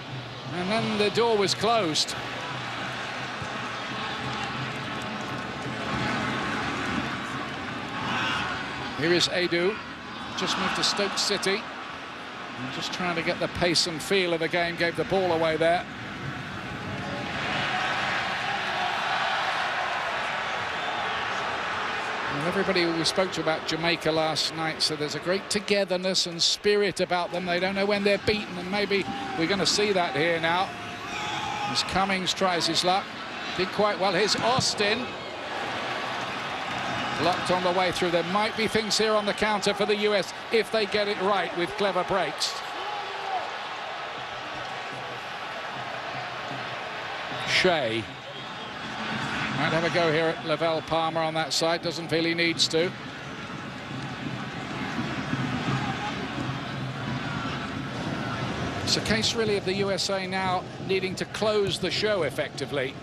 Speaker 1: And then the door was closed. Here is Aidou. Just moved to Stoke City. And just trying to get the pace and feel of the game. Gave the ball away there. Everybody we spoke to about Jamaica last night said there's a great togetherness and spirit about them. They don't know when they're beaten, and maybe we're going to see that here now. As Cummings tries his luck. Did quite well. Here's Austin. Blocked on the way through. There might be things here on the counter for the US if they get it right with clever breaks. Shea. Might have a go here at Lavelle Palmer on that side. Doesn't feel he needs to. It's a case really of the USA now needing to close the show effectively.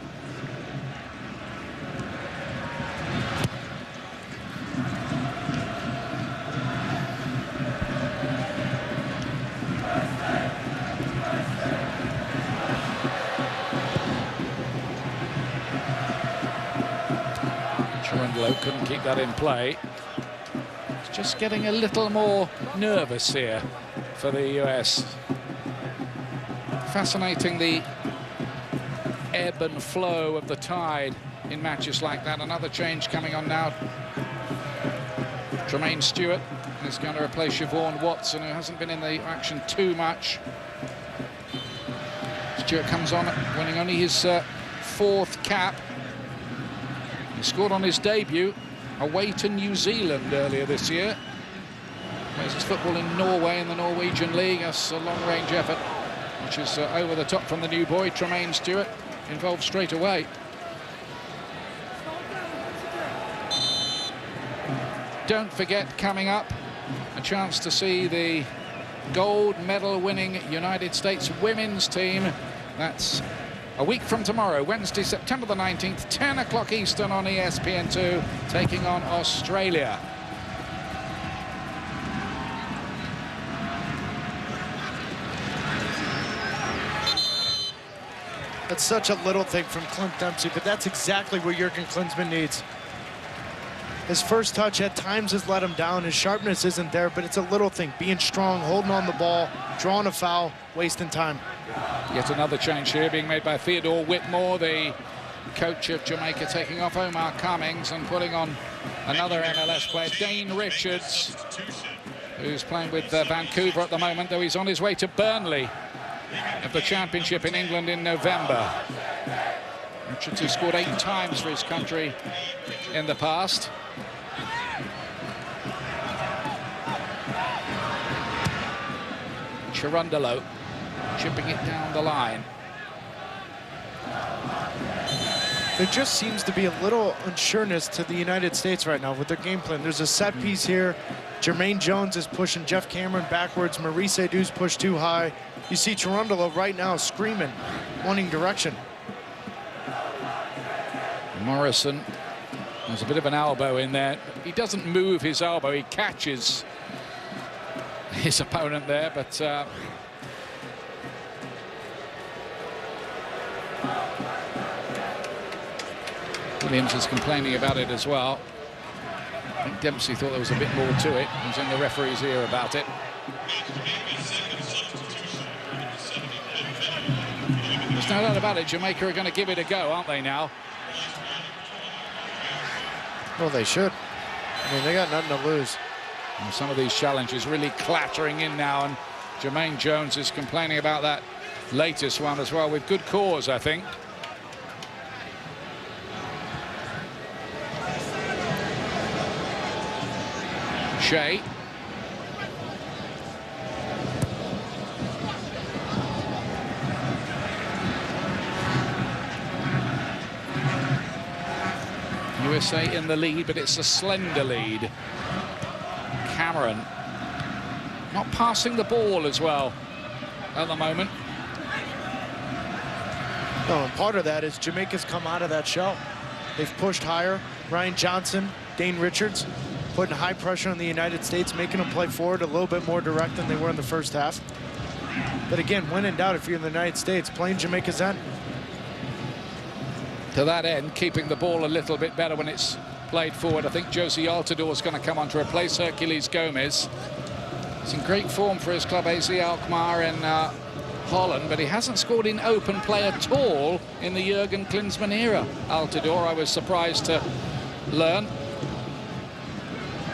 Speaker 1: Couldn't keep that in play. It's just getting a little more nervous here for the US. Fascinating, the ebb and flow of the tide in matches like that. Another change coming on now. Tremaine Stewart is going to replace Siobhan Watson, who hasn't been in the action too much. Stewart comes on, winning only his 4th cap. He scored on his debut away to New Zealand earlier this year. Plays his football in Norway in the Norwegian League. That's a long-range effort, which is over the top from the new boy, Tremaine Stewart, involved straight away. Don't forget, coming up, a chance to see the gold medal-winning United States women's team. That's a week from tomorrow, Wednesday, September the 19th, 10 o'clock Eastern on ESPN2, taking on Australia.
Speaker 2: That's such a little thing from Clint Dempsey, but that's exactly what Jurgen Klinsmann needs. His first touch at times has let him down. His sharpness isn't there, but it's a little thing. Being strong, holding on the ball, drawing a foul, wasting time.
Speaker 1: Yet another change here being made by Theodore Whitmore, the coach of Jamaica, taking off Omar Cummings and putting on another MLS player, Dane Richards, who's playing with Vancouver at the moment, though he's on his way to Burnley of the Championship in England in November. Richards, who scored 8 times for his country in the past. Cherundolo chipping it down the line.
Speaker 2: There just seems to be a little unsureness to the United States right now with their game plan. There's a set piece here. Jermaine Jones is pushing Jeff Cameron backwards. Maurice Aidou's pushed too high. You see Cherundolo right now screaming, wanting direction.
Speaker 1: Morrison There's a bit of an elbow in there. He doesn't move his elbow. He catches his opponent there, but Williams is complaining about it as well. I think Dempsey thought there was a bit more to it. He's in the referee's ear about it. There's no doubt about it. Jamaica are going to give it a go, aren't they now?
Speaker 2: Well, they should. I mean, they got nothing to lose.
Speaker 1: And some of these challenges really clattering in now, and Jermaine Jones is complaining about that latest one as well, with good cause, I think. Shea. USA in the lead, but it's a slender lead. Cameron not passing the ball as well at the moment.
Speaker 2: No, and part of that is Jamaica's come out of that shell. They've pushed higher. Ryan Johnson, Dane Richards, putting high pressure on the United States, making them play forward a little bit more direct than they were in the first half. But again, when in doubt, if you're in the United States, playing Jamaica's end.
Speaker 1: To that end, keeping the ball a little bit better when it's played forward. I think Josie Altidore is going to come on to replace Hercules Gomez. He's in great form for his club, AZ Alkmaar in Holland, but he hasn't scored in open play at all in the Jurgen Klinsmann era. Altidore, I was surprised to learn.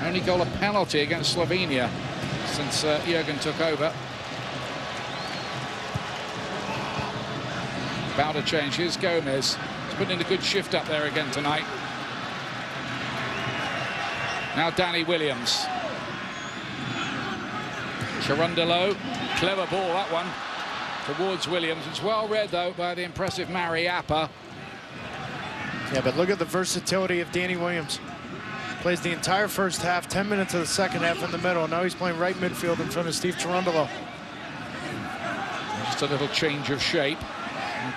Speaker 1: Only goal a penalty against Slovenia since Jurgen took over. About to change. Here's Gomez. Putting in a good shift up there again tonight. Now Danny Williams. Chirundolo, clever ball that one towards Williams. It's well read though by the impressive Mariappa.
Speaker 2: Yeah, but look at the versatility of Danny Williams. Plays the entire first half, 10 minutes of the second half in the middle. Now he's playing right midfield in front of Steve Chirundolo.
Speaker 1: Just a little change of shape.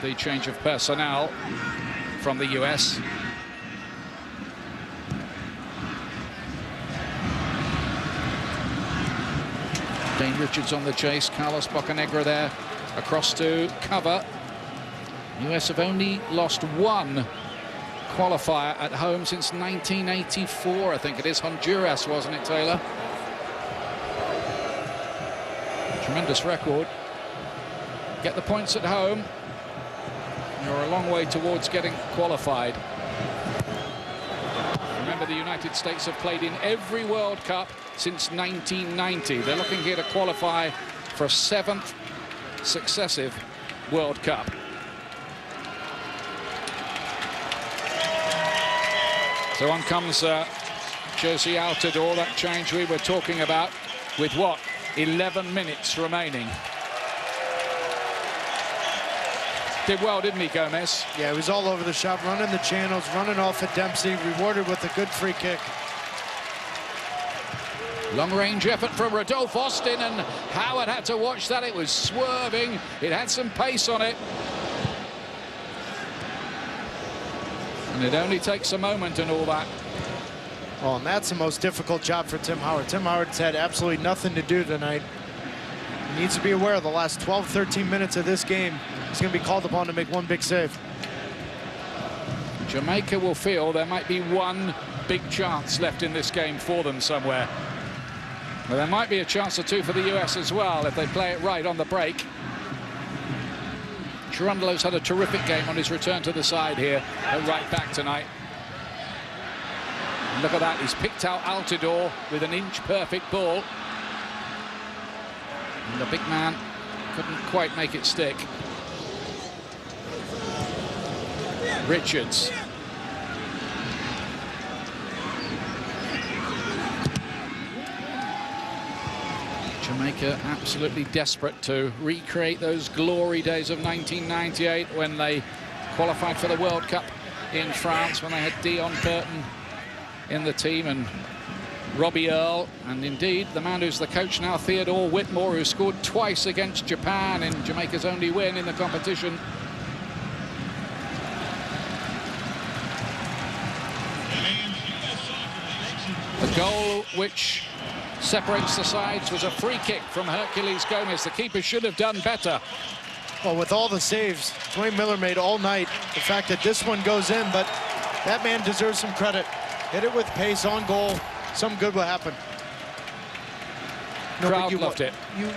Speaker 1: The change of personnel from the US. Dane Richards on the chase. Carlos Bocanegra there across to cover. US have only lost one qualifier at home since 1984. I think it is Honduras, wasn't it, Taylor? Tremendous record. Get the points at home. You're a long way towards getting qualified. Remember, the United States have played in every World Cup since 1990. They're looking here to qualify for a 7th successive World Cup. So on comes Josie Altidore, that change we were talking about, with what, 11 minutes remaining. Did well, didn't he, Gomez?
Speaker 2: Yeah, he was all over the shop, running the channels, running off at Dempsey, rewarded with a good free kick.
Speaker 1: Long-range effort from Rodolphe Austin, and Howard had to watch that. It was swerving. It had some pace on it. And it only takes a moment and all that.
Speaker 2: Oh, and that's the most difficult job for Tim Howard. Tim Howard's had absolutely nothing to do tonight. He needs to be aware of the last 12, 13 minutes of this game. He's going to be called upon to make one big save.
Speaker 1: Jamaica will feel there might be one big chance left in this game for them somewhere. Well, there might be a chance or two for the US as well if they play it right on the break. Chirundolo's had a terrific game on his return to the side here at right back tonight. And look at that, he's picked out Altidore with an inch-perfect ball. And the big man couldn't quite make it stick. Richards. Jamaica absolutely desperate to recreate those glory days of 1998 when they qualified for the World Cup in France, when they had Dion Burton in the team and Robbie Earle, and indeed the man who's the coach now, Theodore Whitmore, who scored twice against Japan in Jamaica's only win in the competition.
Speaker 6: And
Speaker 1: which separates the sides was a free kick from Hercules Gomez. The keeper should have done better.
Speaker 2: Well, with all the saves Dwayne Miller made all night, the fact that this one goes in, but that man deserves some credit. Hit it with pace on goal. Some good will happen.
Speaker 1: Crowd loved it.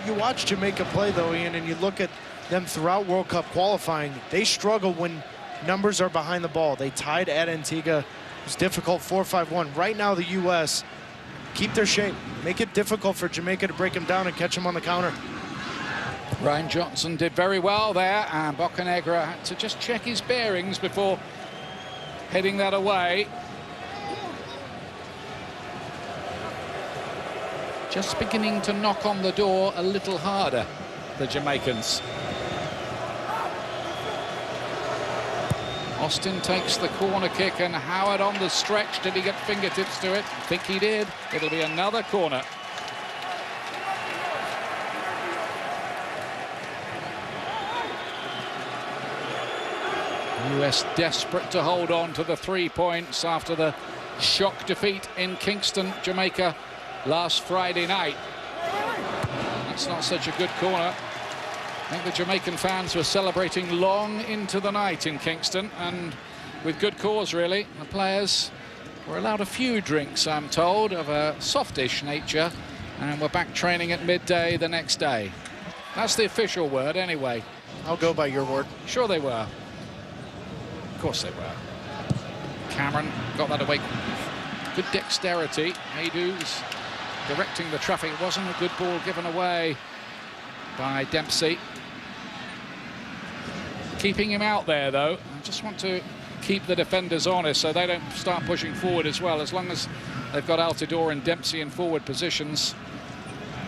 Speaker 2: You watch Jamaica play, though, Ian, and you look at them throughout World Cup qualifying. They struggle when numbers are behind the ball. They tied at Antigua. It was difficult, 4-5-1. Right now, the U.S. keep their shape. Make it difficult for Jamaica to break them down and catch them on the counter.
Speaker 1: Ryan Johnson did very well there, and Bocanegra had to just check his bearings before heading that away. Just beginning to knock on the door a little harder, the Jamaicans. Austin takes the corner kick, and Howard on the stretch. Did he get fingertips to it? I think he did. It'll be another corner. US desperate to hold on to the 3 points after the shock defeat in Kingston, Jamaica last Friday night. That's not such a good corner. I think the Jamaican fans were celebrating long into the night in Kingston, and with good cause, really. The players were allowed a few drinks, I'm told, of a softish nature, and were back training at midday the next day. That's the official word, anyway.
Speaker 2: I'll go by your word.
Speaker 1: Sure they were. Of course they were. Cameron got that away. Good dexterity. Haydu's directing the traffic. It wasn't a good ball given away by Dempsey. Keeping him out there, though. I just want to keep the defenders honest so they don't start pushing forward as well. As long as they've got Altidore and Dempsey in forward positions,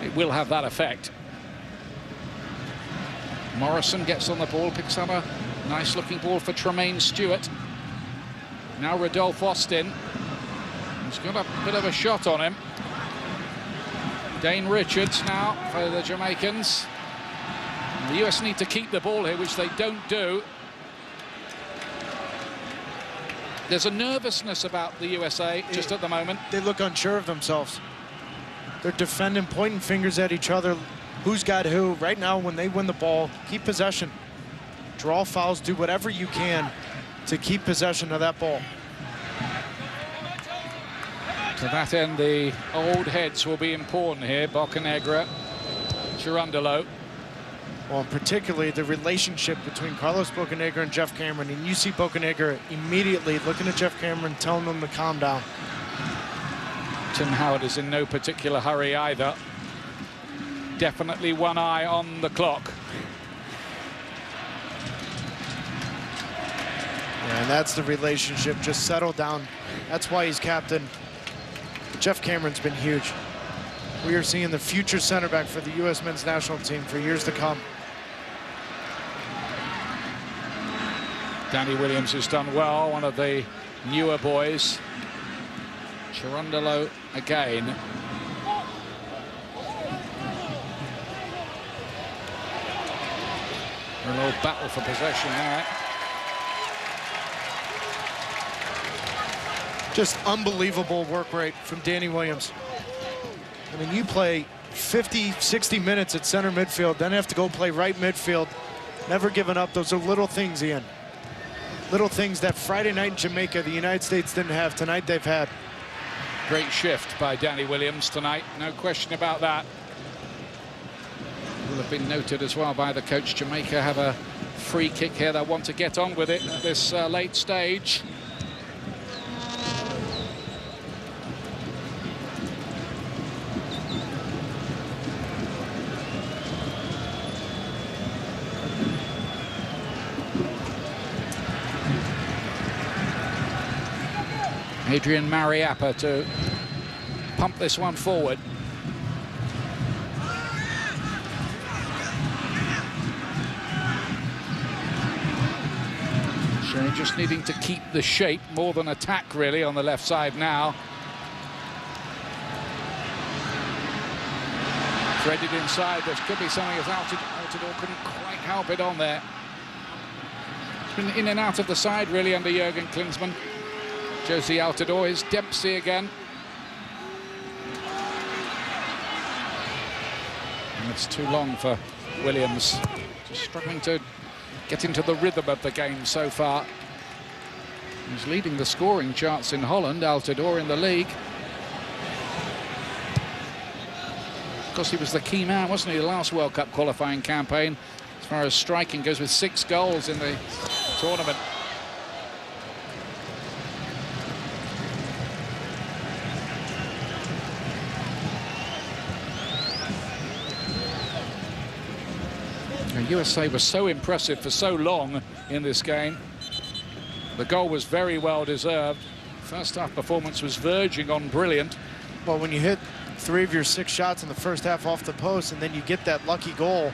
Speaker 1: it will have that effect. Morrison gets on the ball, picks up a nice looking ball for Tremaine Stewart. Now Rodolphe Austin. He's got a bit of a shot on him. Dane Richards now for the Jamaicans. The US need to keep the ball here, which they don't do. There's a nervousness about the USA just at the moment.
Speaker 2: They look unsure of themselves. They're defending, pointing fingers at each other. Who's got who? Right now, when they win the ball, keep possession. Draw fouls, do whatever you can to keep possession of that ball.
Speaker 1: To that end, the old heads will be important here. Bocanegra, Cherundolo.
Speaker 2: Well, and particularly the relationship between Carlos Bocanegra and Jeff Cameron. And you see Bocanegra immediately looking at Jeff Cameron, telling him to calm down.
Speaker 1: Tim Howard is in no particular hurry either. Definitely one eye on the clock.
Speaker 2: Yeah, and that's the relationship. Just settle down. That's why he's captain. Jeff Cameron's been huge. We are seeing the future center back for the U.S. men's national team for years to come.
Speaker 1: Danny Williams has done well, one of the newer boys. Cherundolo again. A little battle for possession there.
Speaker 2: Just unbelievable work rate from Danny Williams. I mean, you play 50, 60 minutes at center midfield, then have to go play right midfield. Never giving up. Those are little things, Ian. Little things that Friday night in Jamaica, the United States didn't have. Tonight they've had.
Speaker 1: Great shift by Danny Williams tonight. No question about that. Will have been noted as well by the coach. Jamaica have a free kick here. They want to get on with it at this late stage. Adrian Mariappa to pump this one forward. So just needing to keep the shape more than attack, really, on the left side now. Threaded inside. There could be something as Altidore couldn't quite help it on there. It's been in and out of the side, really, under Jurgen Klinsmann. Josie Altidore is Dempsey again. And it's too long for Williams. Just struggling to get into the rhythm of the game so far. He's leading the scoring charts in Holland, Altidore in the league. Of course, he was the key man, wasn't he, the last World Cup qualifying campaign. As far as striking goes, with 6 goals in the tournament. The USA was so impressive for so long in this game. The goal was very well deserved. First half performance was verging on brilliant.
Speaker 2: Well, when you hit 3 of your 6 shots in the first half off the post and then you get that lucky goal,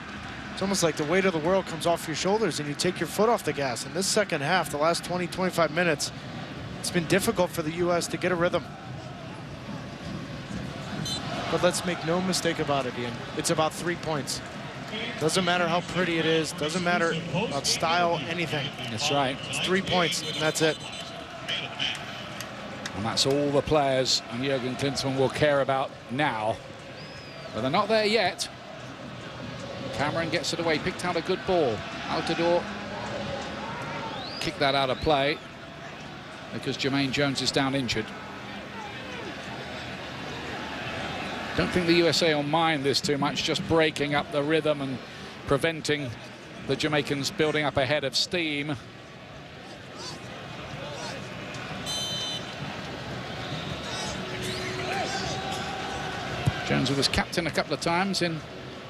Speaker 2: it's almost like the weight of the world comes off your shoulders and you take your foot off the gas. In this second half, the last 20, 25 minutes, it's been difficult for the U.S. to get a rhythm. But let's make no mistake about it, Ian. It's about 3 points. Doesn't matter how pretty it is, doesn't matter about style, anything.
Speaker 1: That's right.
Speaker 2: It's 3 points, and that's it.
Speaker 1: And that's all the players and Jurgen Klinsmann will care about now. But they're not there yet. Cameron gets it away, picked out a good ball. Altidore kicked that out of play because Jermaine Jones is down injured. Don't think the USA will mind this too much, just breaking up the rhythm and preventing the Jamaicans building up a head of steam. Jones was captain a couple of times in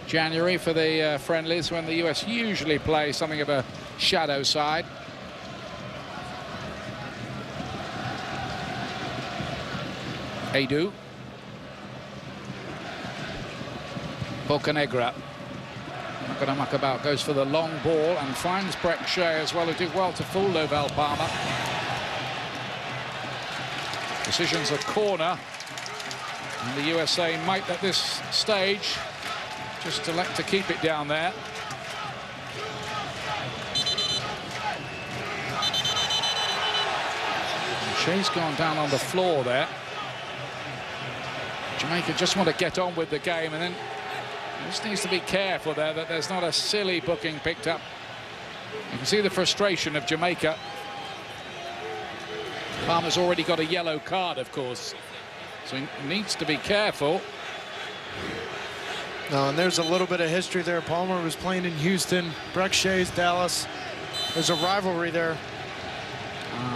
Speaker 1: January for the friendlies, when the US usually play something of a shadow side. Edu. Bocanegra. Not going to muck about, goes for the long ball and finds Breck Shea as well, who did well to fool Lovell Palmer. Decision's a corner, and the USA might at this stage just elect to keep it down there. And Shea's gone down on the floor there. Jamaica just want to get on with the game, and then just needs to be careful there that there's not a silly booking picked up. You can see the frustration of Jamaica. Palmer's already got a yellow card, of course, so he needs to be careful.
Speaker 2: No, and there's a little bit of history there. Palmer was playing in Houston, Breck Shea's Dallas. There's a rivalry there.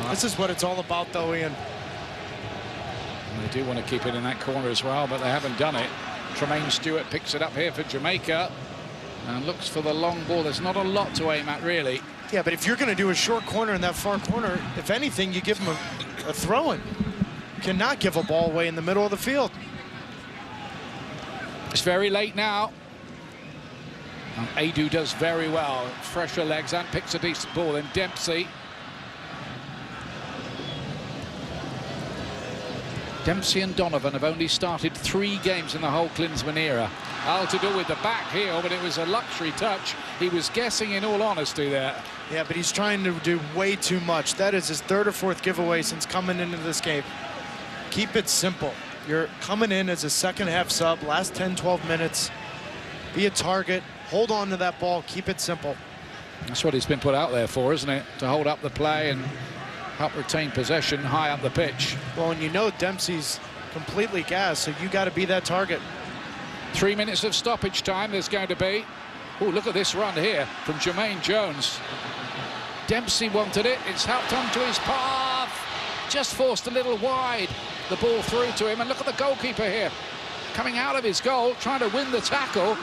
Speaker 2: This is what it's all about, though, Ian.
Speaker 1: And they do want to keep it in that corner as well, but they haven't done it. Tremaine Stewart picks it up here for Jamaica and looks for the long ball. There's not a lot to aim at, really.
Speaker 2: Yeah, but if you're going to do a short corner in that far corner, if anything, you give him a throw-in. You cannot give a ball away in the middle of the field.
Speaker 1: It's very late now. And Edu does very well. Fresher legs and picks a decent ball. Then Dempsey. Dempsey and Donovan have only started 3 games in the whole Klinsmann era. Altidore with the back heel, but it was a luxury touch. He was guessing, in all honesty, there.
Speaker 2: Yeah, but he's trying to do way too much. That is his 3rd or 4th giveaway since coming into this game. Keep it simple. You're coming in as a second half sub, last 10, 12 minutes. Be a target, hold on to that ball, keep it simple.
Speaker 1: That's what he's been put out there for, isn't it? To hold up the play and help retain possession high up the pitch.
Speaker 2: Well, and you know Dempsey's completely gassed, so you got to be that target.
Speaker 1: 3 minutes of stoppage time there's going to be. Oh, look at this run here from Jermaine Jones. Dempsey wanted it. It's helped onto his path. Just forced a little wide. The ball through to him, and look at the goalkeeper here. Coming out of his goal, trying to win the tackle,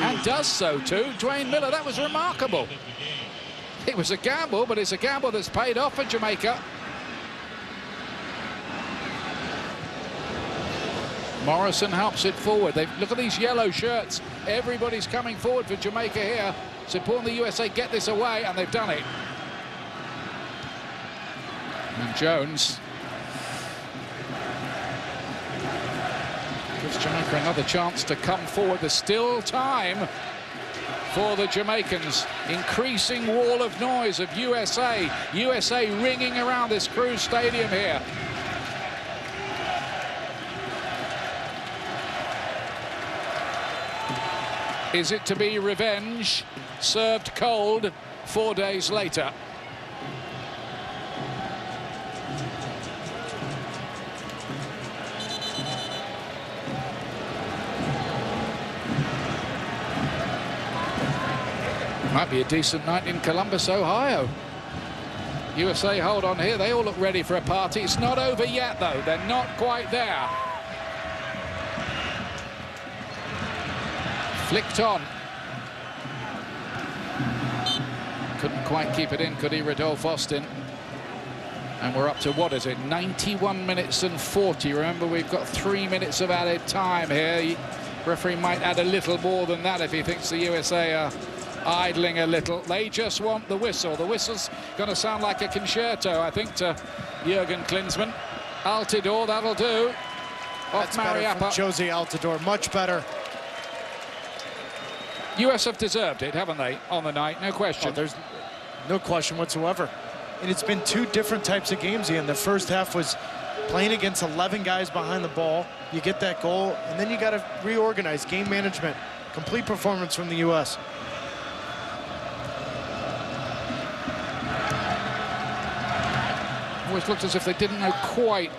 Speaker 1: and does so too. Dwayne Miller, that was remarkable. It was a gamble, but it's a gamble that's paid off for Jamaica. Morrison helps it forward. Look at these yellow shirts. Everybody's coming forward for Jamaica here. It's important the USA get this away, and they've done it. And Jones gives Jamaica another chance to come forward. There's still time for the Jamaicans. Increasing wall of noise of USA. USA ringing around this Cruise Stadium here. Is it to be revenge served cold 4 days later? Might be a decent night in Columbus, Ohio. USA hold on here. They all look ready for a party. It's not over yet, though. They're not quite there. Flicked on. Couldn't quite keep it in, could he, Rodolphe Austin? And we're up to, what is it, 91 minutes and 40. Remember, we've got 3 minutes of added time here. Referee might add a little more than that if he thinks the USA are idling a little. They just want the whistle. The whistle's going to sound like a concerto, I think, to Jurgen Klinsmann. Altidore, that'll do. Off Mariappa.
Speaker 2: Josie Altidore, much better.
Speaker 1: US have deserved it, haven't they, on the night? No question.
Speaker 2: Oh, there's no question whatsoever. And it's been two different types of games, Ian. The first half was playing against 11 guys behind the ball. You get that goal, and then you got to reorganize game management. Complete performance from the U.S.
Speaker 1: Always looked as if they didn't know quite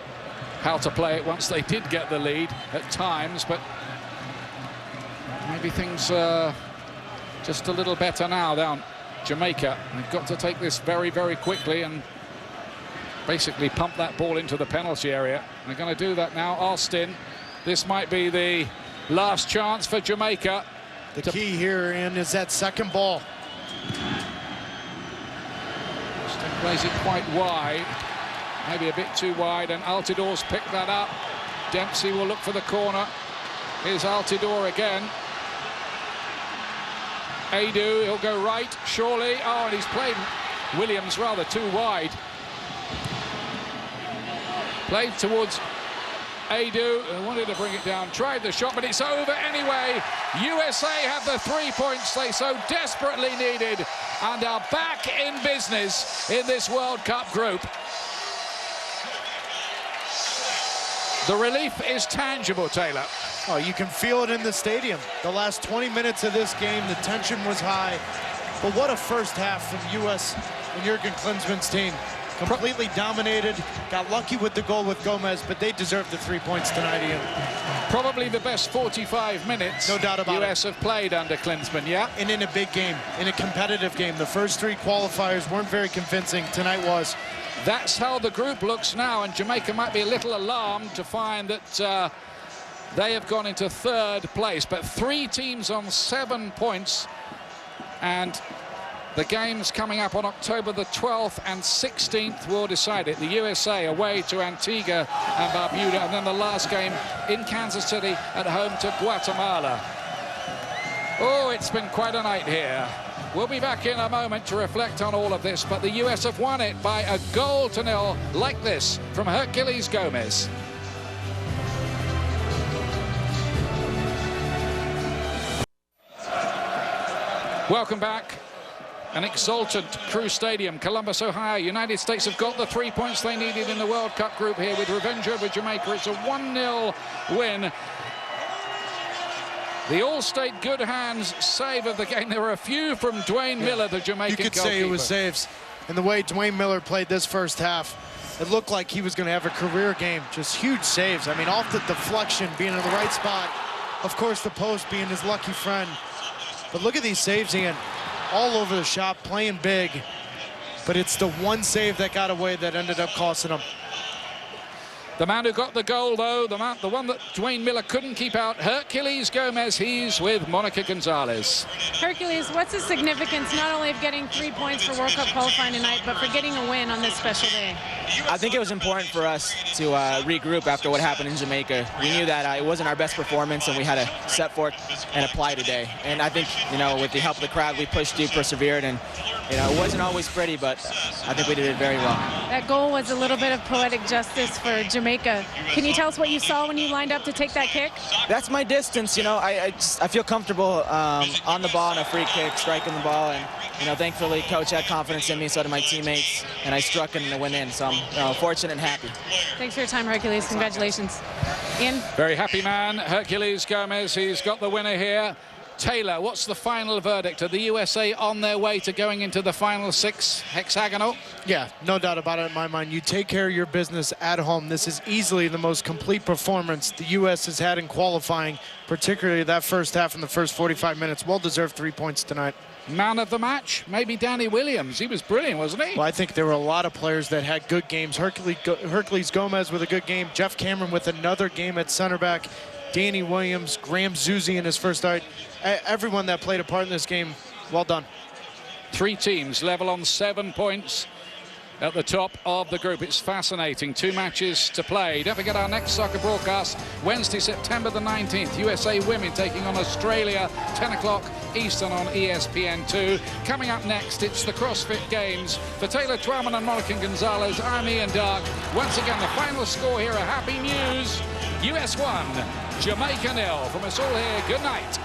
Speaker 1: how to play it once they did get the lead at times, but maybe things are just a little better now down Jamaica. They've got to take this very, very quickly and basically pump that ball into the penalty area. They're going to do that now. Austin, this might be the last chance for Jamaica.
Speaker 2: The key here, Ian, is that second ball.
Speaker 1: Austin plays it quite wide, maybe a bit too wide, and Altidore's picked that up. Dempsey will look for the corner. Here's Altidore again. Adu, he'll go right, surely. Oh, and he's played Williams rather too wide. Played towards Adu, who wanted to bring it down, tried the shot, but it's over anyway. USA have the 3 points they so desperately needed and are back in business in this World Cup group. The relief is tangible, Taylor.
Speaker 2: Oh, you can feel it in the stadium. The last 20 minutes of this game, the tension was high. But what a first half from U.S. and Jurgen Klinsmann's team. Completely dominated, got lucky with the goal with Gomez, but they deserved the 3 points tonight, Ian.
Speaker 1: Probably the best 45 minutes
Speaker 2: no doubt about
Speaker 1: US have played under Klinsmann, yeah?
Speaker 2: And in a big game, in a competitive game. The first three qualifiers weren't very convincing. Tonight was.
Speaker 1: That's how the group looks now, and Jamaica might be a little alarmed to find that they have gone into third place, but 3 teams on 7 points, and the games coming up on October the 12th and 16th will decide it. The USA away to Antigua and Barbuda, and then the last game in Kansas City at home to Guatemala. Oh, it's been quite a night here. We'll be back in a moment to reflect on all of this, but the US have won it by a 1-0 like this from Herculez Gomez. Welcome back. An exultant Crew Stadium, Columbus, Ohio. United States have got the 3 points they needed in the World Cup group here with revenge over Jamaica. It's a 1-0 win. The All-State good hands save of the game. There were a few from Dwayne Miller, the Jamaican goalkeeper.
Speaker 2: You could say it was saves. And the way Dwayne Miller played this first half, it looked like he was going to have a career game. Just huge saves. I mean, off the deflection, being in the right spot. Of course, the post being his lucky friend. But look at these saves, Ian. All over the shop, playing big. But it's the one save that got away that ended up costing him.
Speaker 1: The man who got the goal, though, the one that Dwayne Miller couldn't keep out, Herculez Gomez. He's with Monica Gonzalez.
Speaker 10: Herculez, what's the significance not only of getting 3 points for World Cup qualifying tonight, but for getting a win on this special day?
Speaker 12: I think it was important for us to regroup after what happened in Jamaica. We knew that it wasn't our best performance, and we had to set forth and apply today. And I think, you know, with the help of the crowd, we pushed through, persevered, and, you know, it wasn't always pretty, but I think we did it very well. That
Speaker 10: goal was a little bit of poetic justice for Jamaica. Can you tell us what you saw when you lined up to take that kick?
Speaker 12: That's my distance, you know. I feel comfortable on the ball on a free kick, striking the ball, and, you know, thankfully coach had confidence in me, so did my teammates, and I struck and it went in. So I'm, you know, fortunate and happy.
Speaker 10: Thanks for your time, Herculez. Congratulations. Ian?
Speaker 1: Very happy man, Herculez Gomez. He's got the winner here. Taylor, what's the final verdict? Are the USA on their way to going into the final 6 hexagonal?
Speaker 2: Yeah, no doubt about it in my mind. You take care of your business at home. This is easily the most complete performance the U.S. has had in qualifying, particularly that first half in the first 45 minutes. Well-deserved 3 points tonight.
Speaker 1: Man of the match? Maybe Danny Williams. He was brilliant, wasn't he?
Speaker 2: Well, I think there were a lot of players that had good games. Hercules Gomez with a good game. Jeff Cameron with another game at center back. Danny Williams, Graham Zusi in his first start. Everyone that played a part in this game, well done.
Speaker 1: 3 teams level on 7 points at the top of the group. It's fascinating. 2 matches to play. Don't forget our next soccer broadcast, Wednesday, September the 19th. USA Women taking on Australia, 10 o'clock Eastern on ESPN2. Coming up next, it's the CrossFit Games. For Taylor Twellman and Monica Gonzalez, I'm Ian Dark. Once again, the final score here, a happy news. US 1, Jamaica 0. From us all here, good night.